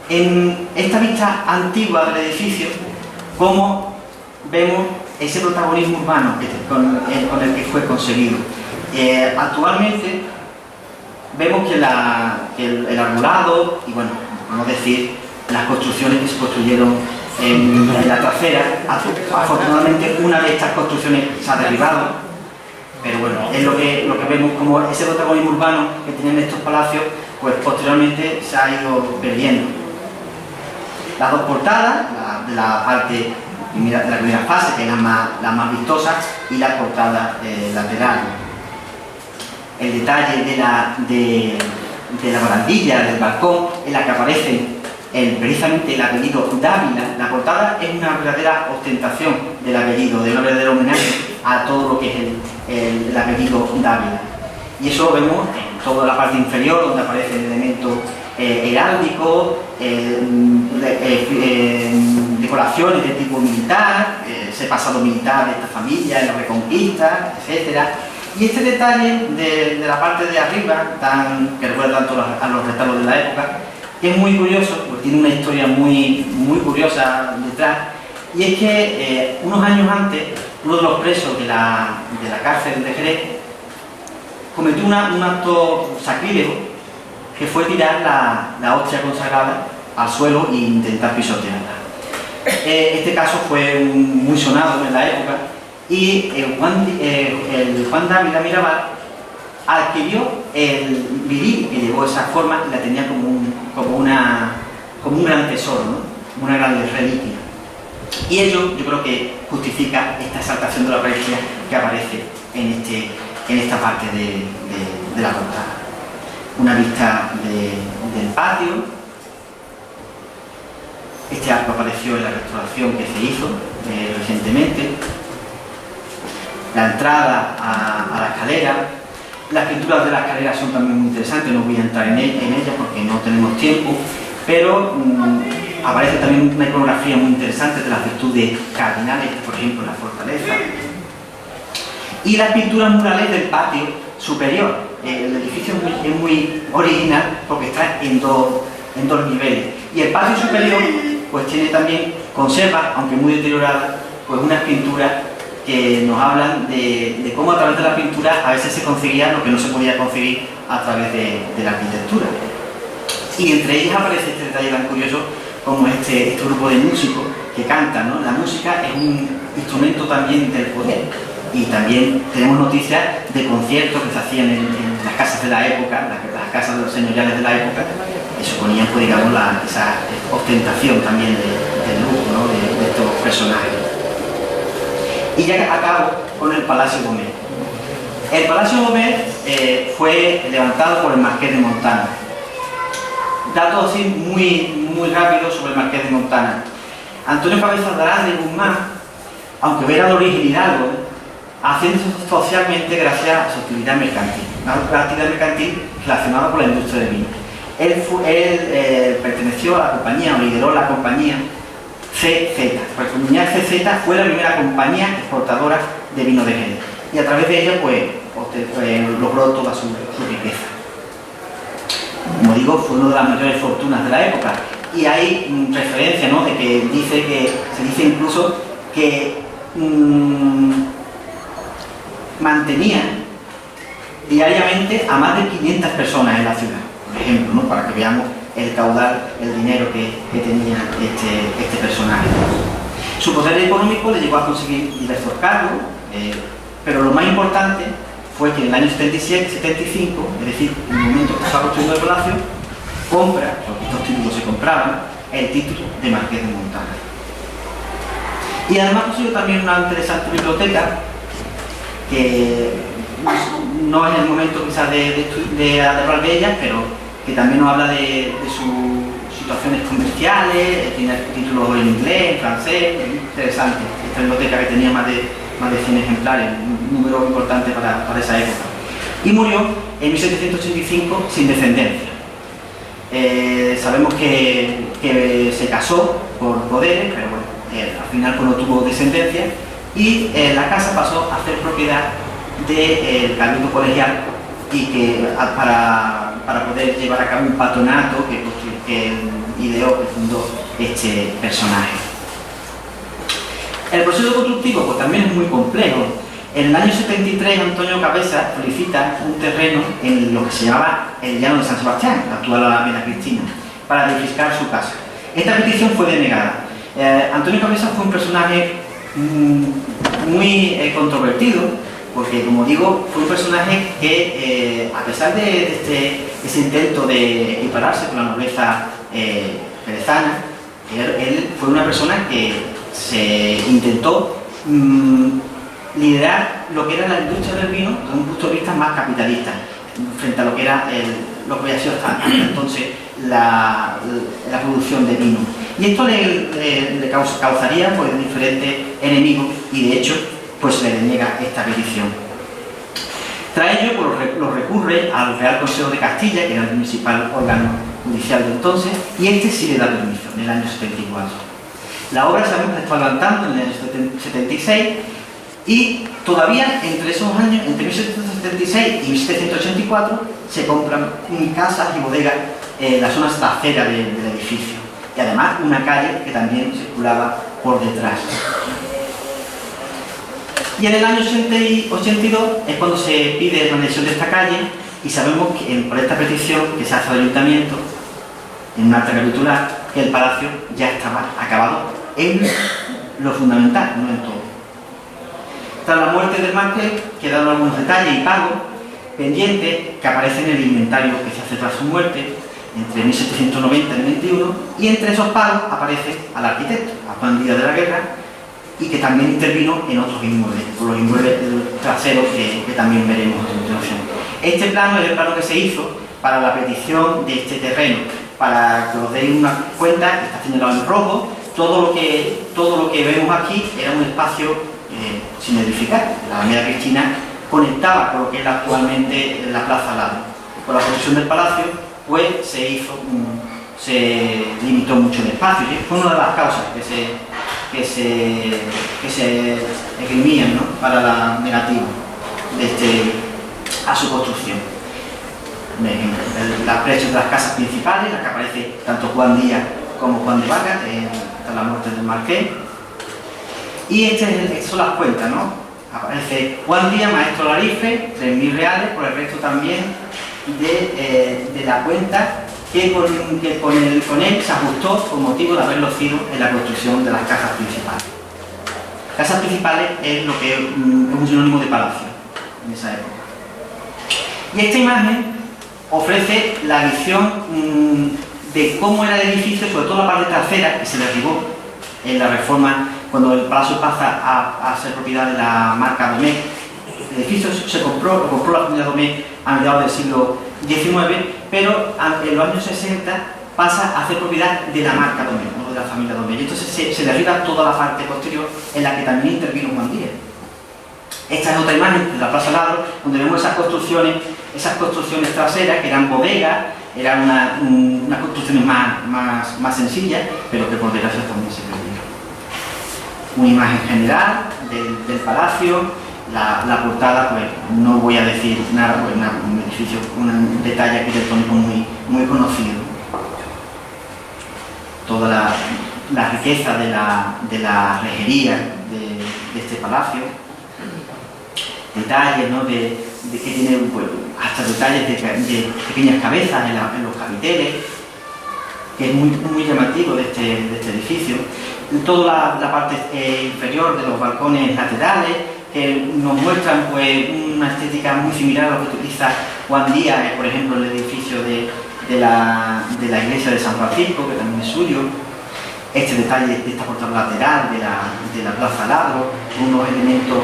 en esta vista antigua del edificio cómo vemos ese protagonismo urbano con el que fue conseguido. Actualmente vemos que el arbolado y, bueno, por no decir las construcciones que se construyeron en la trasera, afortunadamente una de estas construcciones se ha derribado, pero bueno, es lo que vemos como ese protagonismo urbano que tenían estos palacios, pues posteriormente se ha ido perdiendo. Las dos portadas, de la parte de la primera fase, que es la más vistosa, y la portada lateral. El detalle de la barandilla del balcón en la que aparece precisamente el apellido Dávila. La portada es una verdadera ostentación del apellido, de un verdadero homenaje a todo lo que es el apellido Dávila. Y eso lo vemos en toda la parte inferior, donde aparece el elemento heráldico, decoraciones de tipo militar, ese pasado militar de esta familia, en la Reconquista, etc. Y este detalle de la parte de arriba, que recuerda tanto a los retablos de la época, que es muy curioso, porque tiene una historia muy curiosa detrás, y es que unos años antes, uno de los presos de la cárcel de Jerez cometió un acto sacrílego, que fue tirar la hostia consagrada al suelo e intentar pisotearla. Este caso fue muy sonado en la época, y el Juan Dávila Mirabal adquirió el viril que llevó esa forma y la tenía como un gran tesoro, ¿no?, una gran reliquia. Y ello yo creo que justifica esta exaltación de la Eucaristía que aparece en esta parte de la portada. Una vista del patio. Este arco apareció en la restauración que se hizo recientemente. La entrada a la escalera. Las pinturas de la escalera son también muy interesantes, no voy a entrar en ellas porque no tenemos tiempo, pero aparece también una iconografía muy interesante de las virtudes cardinales, por ejemplo, la fortaleza. Y las pinturas murales del patio superior. El edificio es muy original porque está en dos niveles. Y el patio superior pues tiene también, conserva, aunque muy deteriorada, pues unas pinturas que nos hablan de cómo a través de la pintura a veces se conseguía lo que no se podía conseguir a través de la arquitectura. Y entre ellas aparece este detalle tan curioso como este grupo de músicos que cantan, ¿no? La música es un instrumento también del poder, y también tenemos noticias de conciertos que se hacían en las casas de la época, las casas de los señoriales de la época, que suponían, pues, digamos, esa ostentación también del lujo, ¿no? de estos personajes. Y ya acabo con el Palacio Gómez. El Palacio Gómez fue levantado por el Marqués de Montana. Datos así muy rápidos sobre el Marqués de Montana. Antonio Cabezas de Arana de Guzmán, aunque era de origen hidalgo, haciéndose socialmente gracias a su actividad mercantil, una actividad mercantil relacionada con la industria del vino. Él perteneció a la compañía, o lideró la compañía CZ. La compañía CZ fue la primera compañía exportadora de vino de Jerez, y a través de ella pues logró toda su riqueza. Como digo, fue una de las mayores fortunas de la época, y hay referencia, ¿no?, de que se dice incluso que mantenía diariamente a más de 500 personas en la ciudad, por ejemplo, ¿no?, para que veamos el caudal, el dinero que tenía este personaje. Su poder económico le llevó a conseguir diversos cargos, pero lo más importante fue que en el año 77-75, es decir, en el momento que se estaba construyendo el palacio, compra, porque estos títulos se compraban, el título de Marqués de Montana. Y además consiguió también una interesante biblioteca, que no es el momento quizás de hablar de ella, pero que también nos habla de sus situaciones comerciales, tiene títulos en inglés, en francés, es interesante. Esta biblioteca que tenía más de 100 ejemplares, un número importante para esa época. Y murió en 1785 sin descendencia. Sabemos que se casó por poderes, pero bueno, al final pues no tuvo descendencia, y la casa pasó a ser propiedad del cabildo colegial, y que para poder llevar a cabo un patronato que ideó, que fundó este personaje. El proceso constructivo pues también es muy complejo. En el año 73 Antonio Cabezas solicita un terreno en lo que se llamaba el Llano de San Sebastián, la actual Alameda Cristina, para edificar su casa. Esta petición fue denegada. Antonio Cabezas fue un personaje muy controvertido, porque, como digo, fue un personaje que, a pesar de ese intento de equipararse con la nobleza jerezana, él fue una persona que se intentó liderar lo que era la industria del vino desde un punto de vista más capitalista, frente a lo que era lo que había sido hasta entonces la producción de vino. Y esto le causaría pues diferentes enemigos, y de hecho pues se le deniega esta petición. Tras ello pues, lo recurre al Real Consejo de Castilla, que era el principal órgano judicial de entonces, y este sí le da permiso en el año 74. La obra sabemos que está adelantando en el año 76, y todavía entre esos años, entre 1776 y 1784, se compran casas y bodegas en la zona trasera del edificio, y además una calle que también circulaba por detrás. Y en el año 82 es cuando se pide la anexión de esta calle, y sabemos que por esta petición que se hace al ayuntamiento, en un acta capitular, que el palacio ya estaba acabado en lo fundamental, no en todo. Tras la muerte del marqués quedaron algunos detalles y pagos pendientes que aparecen en el inventario que se hace tras su muerte, entre 1790 y 21, y entre esos palos aparece al arquitecto, a Juan Díaz de la Guerra, y que también intervino en otros inmuebles, por los inmuebles traseros que también veremos a continuación. Este plano es el plano que se hizo para la petición de este terreno. Para que os deis una cuenta, que está señalado en rojo, todo lo que vemos aquí era un espacio sin edificar. La Alameda Cristina conectaba con lo que es actualmente la Plaza Lado. Con la construcción del palacio, pues se limitó mucho el espacio. ¿Sí? Fue una de las causas que se esgrimían, ¿no?, para la negativa a su construcción. Las precios de las casas principales, las que aparece tanto Juan Díaz como Juan de Vaca, hasta la muerte del Marqués. Y estas son las cuentas, ¿no? Aparece Juan Díaz, maestro Larife, 3.000 reales, por el resto también de la cuenta que con él se ajustó por motivo de haberlo sido en la construcción de las casas principales. Casas principales es lo que es un sinónimo de palacio en esa época. Y esta imagen ofrece la visión de cómo era el edificio, sobre todo la parte trasera, que se derribó en la reforma cuando el palacio pasa a ser propiedad de la marca Domecq. El edificio lo compró la familia Domecq a mediados del siglo XIX, pero en los años 60 pasa a ser propiedad de la marca Domecq, no de la familia Domecq. Y entonces se derriba toda la parte posterior en la que también intervino Juan Díaz. Esta es otra imagen de la Plaza Ladro, donde vemos esas construcciones traseras que eran bodegas, eran unas construcciones más sencillas, pero que por desgracia también se perdieron. Una imagen general del palacio, la portada, pues no voy a decir nada, pues un edificio, un detalle arquitectónico muy conocido. Toda la riqueza de la rejería de este palacio. Detalles, ¿no?, de que tiene, pues, hasta detalles de pequeñas cabezas en los capiteles, que es muy llamativo de este edificio. Toda la parte inferior de los balcones laterales, que nos muestran, pues, una estética muy similar a lo que utiliza Juan Díaz, por ejemplo, el edificio de la iglesia de San Francisco, que también es suyo. Este detalle de esta portada lateral de la Plaza Ladro, unos elementos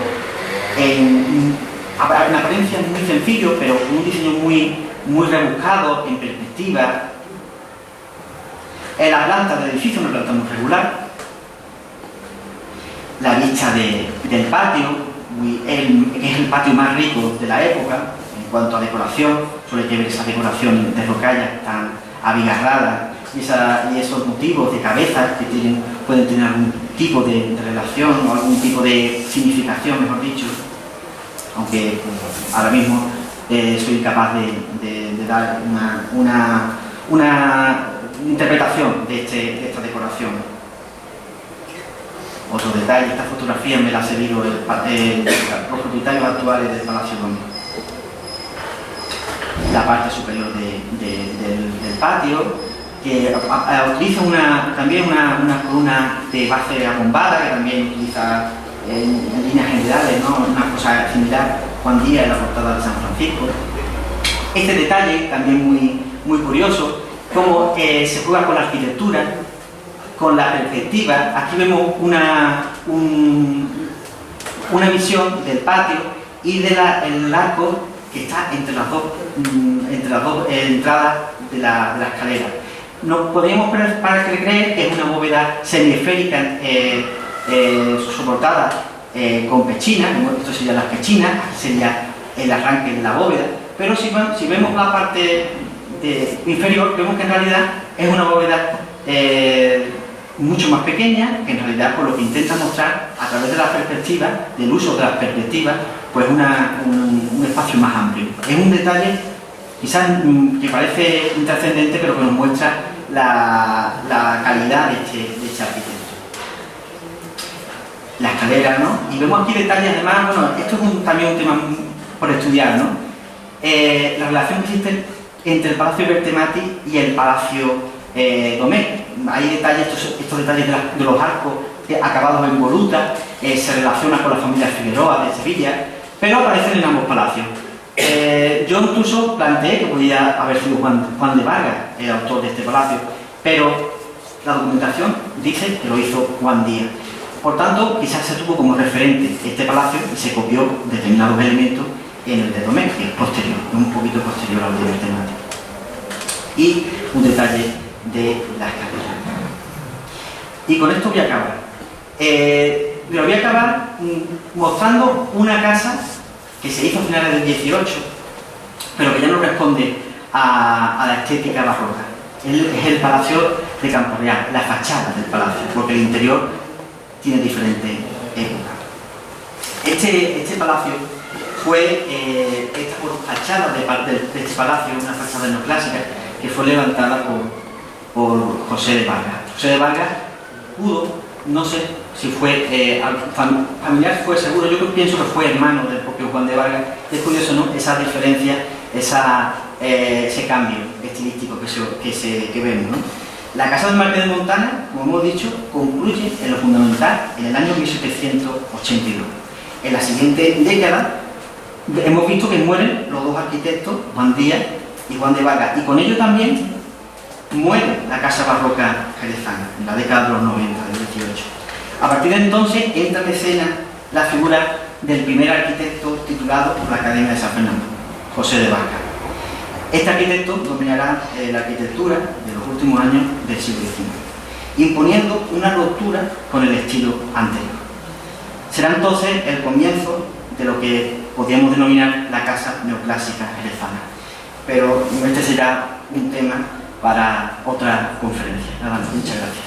en apariencia muy sencillo, pero con un diseño muy rebuscado, en perspectiva. En la planta del edificio, una planta muy regular. La vista del patio, que es el patio más rico de la época en cuanto a decoración. Suele ver esa decoración de rocallas tan abigarradas y esos motivos de cabezas que pueden tener algún tipo de relación o algún tipo de significación, mejor dicho. Aunque pues, ahora mismo soy incapaz de dar una interpretación de esta decoración. Otro detalle, esta fotografía me la ha cedido los propietarios actuales del Palacio Domecq. La parte superior del patio, que utiliza también una columna de base abombada, que también utiliza en líneas generales, ¿no?, una cosa similar Juan Díaz en la portada de San Francisco. Este detalle también muy curioso, cómo se juega con la arquitectura, con la perspectiva. Aquí vemos una visión del patio y del arco que está entre las dos entradas de la escalera. Nos podríamos creer que es una bóveda semiesférica soportada con pechinas. Esto serían las pechinas, aquí sería el arranque de la bóveda, pero si vemos la parte inferior, vemos que en realidad es una bóveda mucho más pequeña, que en realidad por lo que intenta mostrar a través de la perspectiva, del uso de las perspectivas, pues un espacio más amplio. Es un detalle quizás que parece intrascendente, pero que nos muestra la calidad de este arquitecto. La escalera, ¿no? Y vemos aquí detalles, además, bueno, esto es también un tema por estudiar, ¿no? La relación que existe entre el Palacio Bertemati y el Palacio Domecq. Hay detalles, estos detalles de los arcos acabados en voluta, se relaciona con la familia Figueroa de Sevilla, pero aparecen en ambos palacios. Yo incluso planteé que podía haber sido Juan de Vargas el autor de este palacio, pero la documentación dice que lo hizo Juan Díaz. Por tanto, quizás se tuvo como referente este palacio y se copió determinados elementos en el de Domecq, que es posterior, un poquito posterior al de temático. Y un detalle de las catedrales. Y con esto voy a acabar. Pero voy a acabar mostrando una casa que se hizo a finales del 18, pero que ya no responde a la estética barroca. Es el Palacio de Campo Real, la fachada del palacio, porque el interior tiene diferentes épocas. Este palacio fue esta fachada de este palacio, una fachada neoclásica que fue levantada por José de Vargas. José de Vargas pudo, no sé si fue familiar, fue seguro, yo pienso que fue hermano del propio Juan de Vargas. Es curioso, ¿no?, esa diferencia, ese cambio estilístico que vemos, ¿no? La Casa del Marqués de Montana, como hemos dicho, concluye en lo fundamental en el año 1782. En la siguiente década hemos visto que mueren los dos arquitectos, Juan Díaz y Juan de Vargas, y con ello también muere la casa barroca jerezana, en la década de los 90, del 18. A partir de entonces entra en escena la figura del primer arquitecto titulado por la Academia de San Fernando, José de Vargas. Este arquitecto dominará la arquitectura de los últimos años del siglo XIX, imponiendo una ruptura con el estilo anterior. Será entonces el comienzo de lo que podríamos denominar la casa neoclásica jerezana. Pero este será un tema para otra conferencia. Nada más, muchas gracias.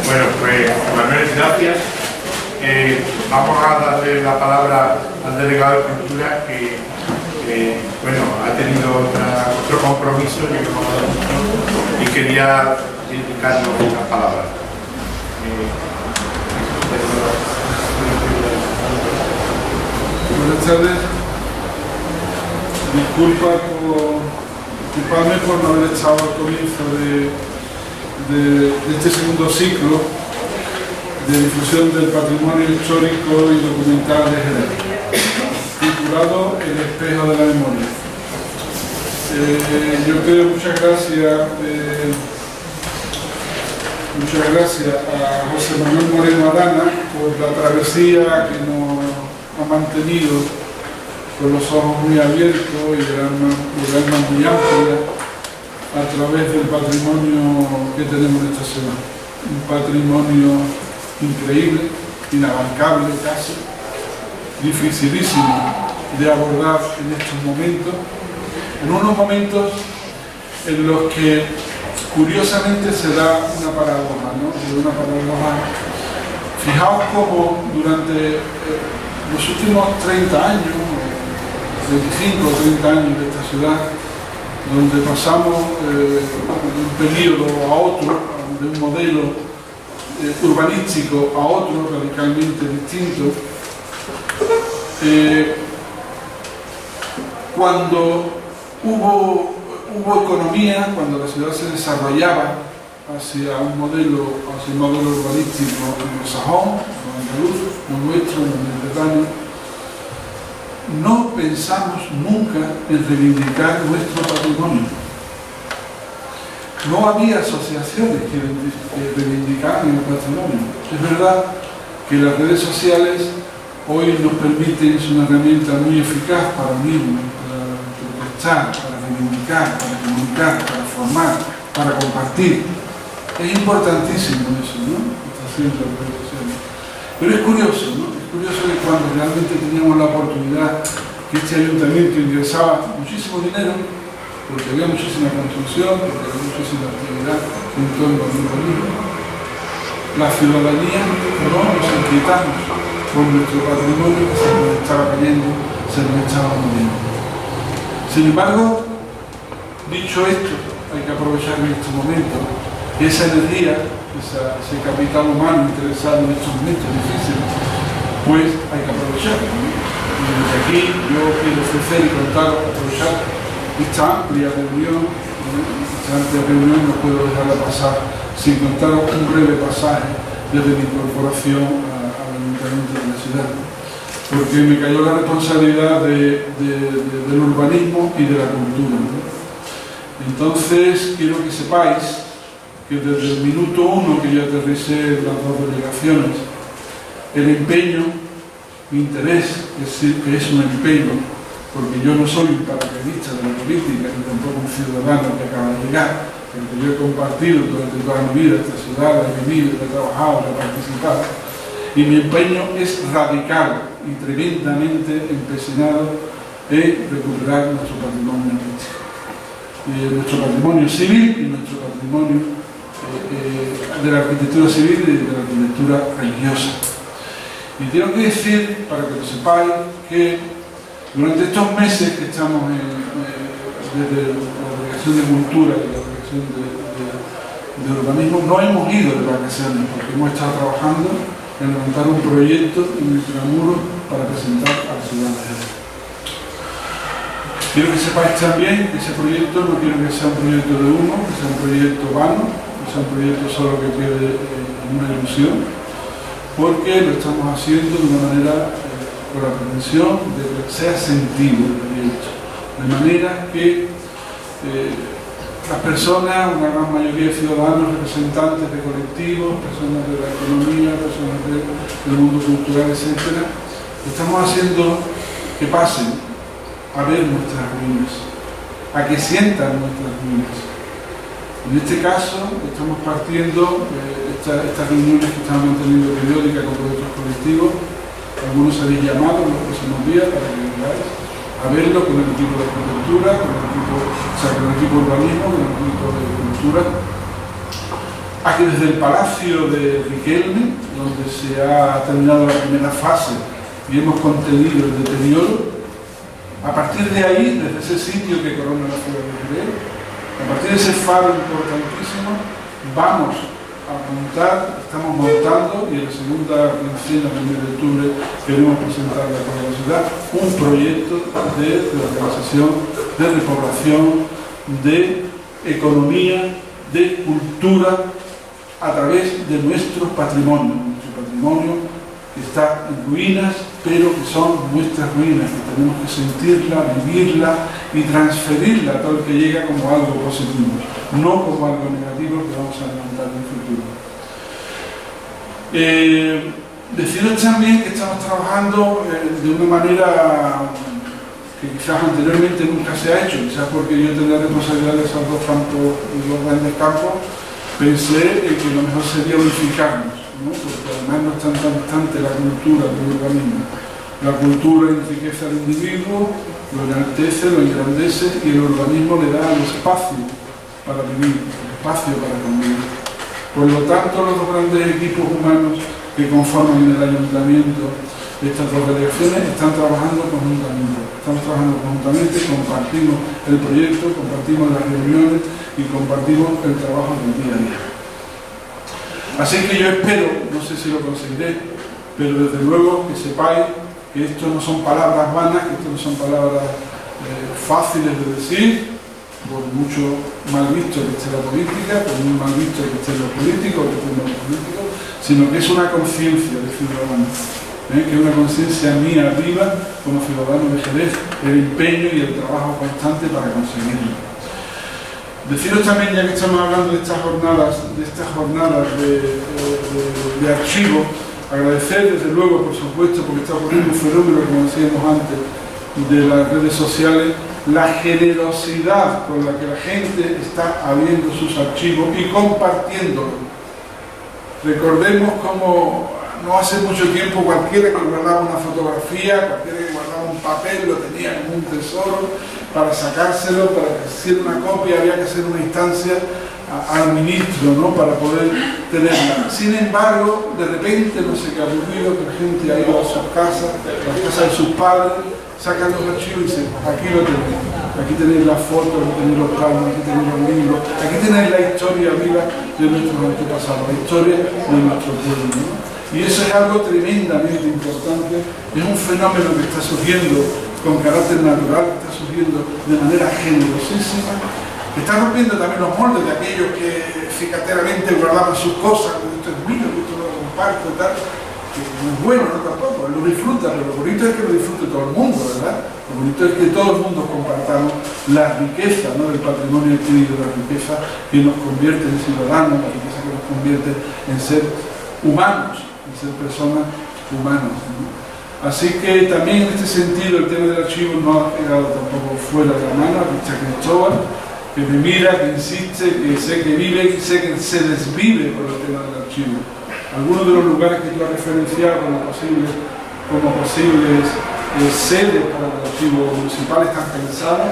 Bueno, pues Manuel, gracias. Vamos a darle la palabra al delegado de Cultura que bueno, ha tenido otro compromiso y quería indicarnos unas palabras. Buenas tardes. Disculpadme por no haber estado al comienzo de este segundo ciclo de difusión del patrimonio histórico y documental de Jerez, titulado El espejo de la memoria. Yo creo muchas gracias a José Manuel Moreno Arana por la travesía que nos ha mantenido con los ojos muy abiertos y el alma muy amplia a través del patrimonio que tenemos en esta ciudad. Un patrimonio increíble, inabarcable casi, dificilísimo de abordar en estos momentos, en unos momentos en los que curiosamente se da una paradoja, ¿no? Una paradoja. Fijaos cómo durante los últimos 30 años, 25 o 30 años de esta ciudad, donde pasamos de un periodo a otro, de un modelo urbanístico a otro radicalmente distinto, cuando hubo economía, cuando la ciudad se desarrollaba hacia un modelo urbanístico anglosajón, no andaluz, no nuestro, no mediterráneo, no pensamos nunca en reivindicar nuestro patrimonio. No había asociaciones que reivindicaran el patrimonio. Es verdad que las redes sociales hoy nos permiten, es una herramienta muy eficaz para unirnos, para protestar, para reivindicar, para comunicar, para formar, para compartir. Es importantísimo eso, ¿no? Está haciendo las redes sociales. Pero es curioso, ¿no? Es curioso que cuando realmente teníamos la oportunidad que este ayuntamiento ingresaba muchísimo dinero, porque había muchísima construcción, porque había muchísima actividad en torno al urbanismo, la ciudadanía no nos inquietamos por nuestro patrimonio que se nos estaba cayendo, se nos estaba muriendo. Sin embargo, dicho esto, hay que aprovechar en estos momentos esa energía, ese capital humano interesado en estos momentos difíciles, pues hay que aprovecharlo, ¿no? Y desde aquí yo quiero ofrecer y contar, aprovechar esta amplia reunión, no puedo dejarla pasar sin contar un breve pasaje desde mi incorporación al Ayuntamiento de la ciudad, porque me cayó la responsabilidad del urbanismo y de la cultura, ¿no? Entonces quiero que sepáis que desde el minuto 1 que yo aterricé las dos delegaciones, el empeño, mi interés, es decir, que es un empeño, porque yo no soy un paracaidista de la política, ni tampoco un ciudadano que acaba de llegar, porque yo he compartido durante toda mi vida esta ciudad, he vivido, he trabajado, he participado, y mi empeño es radical y tremendamente empecinado en recuperar nuestro patrimonio artístico, nuestro patrimonio civil y nuestro patrimonio de la arquitectura civil y de la arquitectura religiosa. Y tengo que decir, para que lo sepáis, que durante estos meses que estamos desde la Delegación de Cultura y la Delegación de Urbanismo, no hemos ido de vacaciones, porque hemos estado trabajando en levantar un proyecto en Extramuros para presentar a la ciudad de Jerez. Quiero que sepáis también que ese proyecto no quiero que sea un proyecto de humo, que sea un proyecto vano, que sea un proyecto solo que quede en una ilusión, porque lo estamos haciendo de una manera con la pretensión de que sea sentido el proyecto, de manera que las personas, una gran mayoría de ciudadanos, representantes de colectivos, personas de la economía, personas del mundo cultural, etc., estamos haciendo que pasen a ver nuestras ruinas, a que sientan nuestras ruinas. En este caso estamos partiendo estas reuniones que estamos manteniendo periódicas con proyectos colectivos. Algunos habéis llamado en los próximos días para que vengáis a verlo con el equipo de arquitectura, con el equipo de urbanismo, con el equipo de cultura. Aquí desde el Palacio de Riquelme, donde se ha terminado la primera fase y hemos contenido el deterioro. A partir de ahí, desde ese sitio que corona la ciudad de Jerez, a partir de ese faro importantísimo, vamos a montar, estamos montando, y en la segunda quincena del mes de octubre queremos presentarle a toda la ciudad un proyecto de organización, de repoblación, de economía, de cultura a través de nuestro patrimonio que está en ruinas, pero que son nuestras ruinas, que tenemos que sentirla, vivirla y transferirla a todo el que llega como algo positivo, no como algo negativo que vamos a levantar en el futuro. Deciros también que estamos trabajando de una manera que quizás anteriormente nunca se ha hecho, quizás porque yo tenía responsabilidad de esos dos campos, dos grandes campos, pensé que lo mejor sería unificarnos, ¿no? Porque además no es tan distante la cultura del urbanismo. La cultura enriquece al individuo, lo enaltece, lo engrandece, y el urbanismo le da el espacio para vivir, el espacio para convivir. Por lo tanto, los dos grandes equipos humanos que conforman el ayuntamiento, estas dos delegaciones, están trabajando conjuntamente. Estamos trabajando conjuntamente, compartimos el proyecto, compartimos las reuniones y compartimos el trabajo del día a día. Así que yo espero, no sé si lo conseguiré, pero desde luego que sepáis que esto no son palabras vanas, que esto no son palabras fáciles de decir, por mucho mal visto que esté la política, por muy mal visto que estén los políticos, que estén los políticos, sino que es una conciencia de ciudadano, que es una conciencia mía viva como ciudadano de Jerez, el empeño y el trabajo constante para conseguirlo. Deciros también, ya que estamos hablando de estas jornadas de archivo, agradecer desde luego, por supuesto, porque está ocurriendo un fenómeno, como decíamos antes, de las redes sociales, la generosidad con la que la gente está abriendo sus archivos y compartiéndolos. Recordemos cómo no hace mucho tiempo cualquiera que guardaba una fotografía, cualquiera que guardaba un papel, lo tenía como un tesoro, para sacárselo, para hacer una copia había que hacer una instancia al ministro, ¿no?, para poder tenerla. Sin embargo, de repente, no sé qué ha ocurrido, que la gente ha ido a sus casas, a las casas de sus padres, sacan los archivos y dicen, aquí lo tenéis, aquí tenéis las fotos, aquí tenéis los planos, aquí tenéis los libros, aquí tenéis la historia viva de nuestros antepasados, la historia de nuestro pueblo, ¿no? Y eso es algo tremendamente importante, es un fenómeno que está surgiendo con carácter natural, que está surgiendo de manera generosísima, que está rompiendo también los moldes de aquellos que cicateramente guardaban sus cosas, esto es mío, esto lo comparto, tal, que no es bueno, no tampoco, él lo disfruta, pero lo bonito es que lo disfrute todo el mundo, ¿verdad? Lo bonito es que todo el mundo compartamos la riqueza, ¿no?, del patrimonio adquirido, la riqueza que nos convierte en ciudadanos, la riqueza que nos convierte en ser humanos, en ser personas humanas, ¿no? Así que también en este sentido el tema del archivo no ha quedado tampoco fuera de la mano. Richard Cristóbal, que me mira, que insiste, que sé que vive, que sé que se desvive por el tema del archivo. Algunos de los lugares que tú has referenciado como posibles sedes para el archivo municipal están pensados.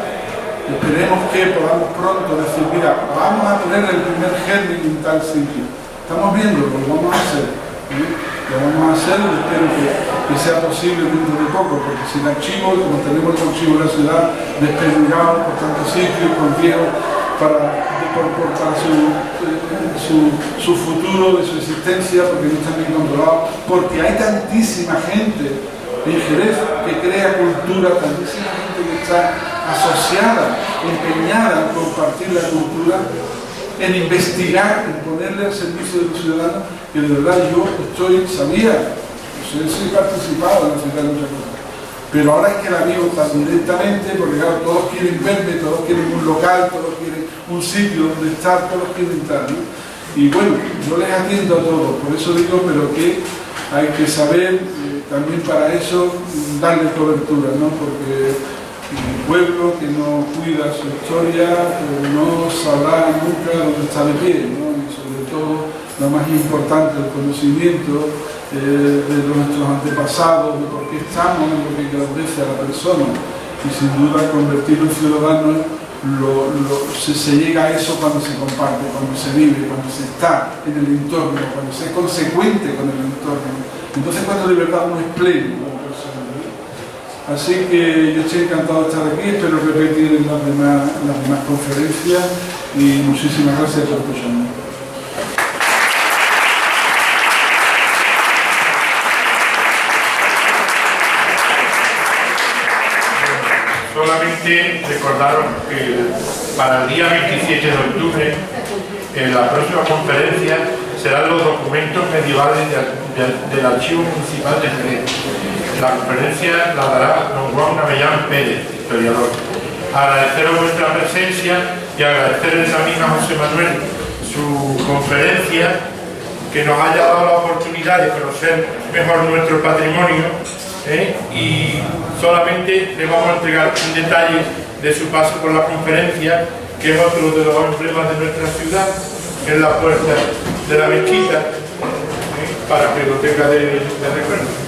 Esperemos que podamos pronto decir, mira, vamos a poner el primer germen en tal sitio. Estamos viendo, lo vamos a hacer. Lo vamos a hacer y espero que sea posible dentro de poco, porque sin archivos, como tenemos el archivo de la ciudad desperdigado por tantos sitios, con viejos para su futuro, de su existencia, porque no están bien controlados, porque hay tantísima gente en Jerez que crea cultura, tantísima gente que está asociada, empeñada en compartir la cultura, en investigar, en ponerle al servicio de los ciudadanos, que de verdad yo sabía, he participado en la ciudad de muchas cosas, pero ahora es que la vivo tan directamente, porque claro, todos quieren verme, todos quieren un local, todos quieren un sitio donde estar, todos quieren estar, ¿no? Y bueno, yo les atiendo a todos, por eso digo, pero que hay que saber también para eso darle cobertura, ¿no? Porque el pueblo que no cuida su historia no sabrá nunca dónde está de pie, ¿no? Y sobre todo lo más importante, el conocimiento de nuestros antepasados, de por qué estamos en lo que engrandece a la persona, y sin duda convertirlo en ciudadano se llega a eso cuando se comparte, cuando se vive, cuando se está en el entorno, cuando se es consecuente con el entorno. Entonces cuando de verdad uno es pleno, ¿no? Así que yo estoy encantado de estar aquí, espero repetir en las demás conferencias y muchísimas gracias por escucharme. Solamente recordaros que para el día 27 de octubre en la próxima conferencia serán los documentos medievales del Archivo Municipal de Jerez. La conferencia la dará don Juan Avellán Pérez, historiador. Agradeceros vuestra presencia y agradecerles también a José Manuel su conferencia, que nos haya dado la oportunidad de conocer mejor nuestro patrimonio, y solamente le vamos a entregar un detalle de su paso por la conferencia, que es otro de los emblemas de nuestra ciudad, que es la puerta de la mezquita, para que lo tenga de recuerdo.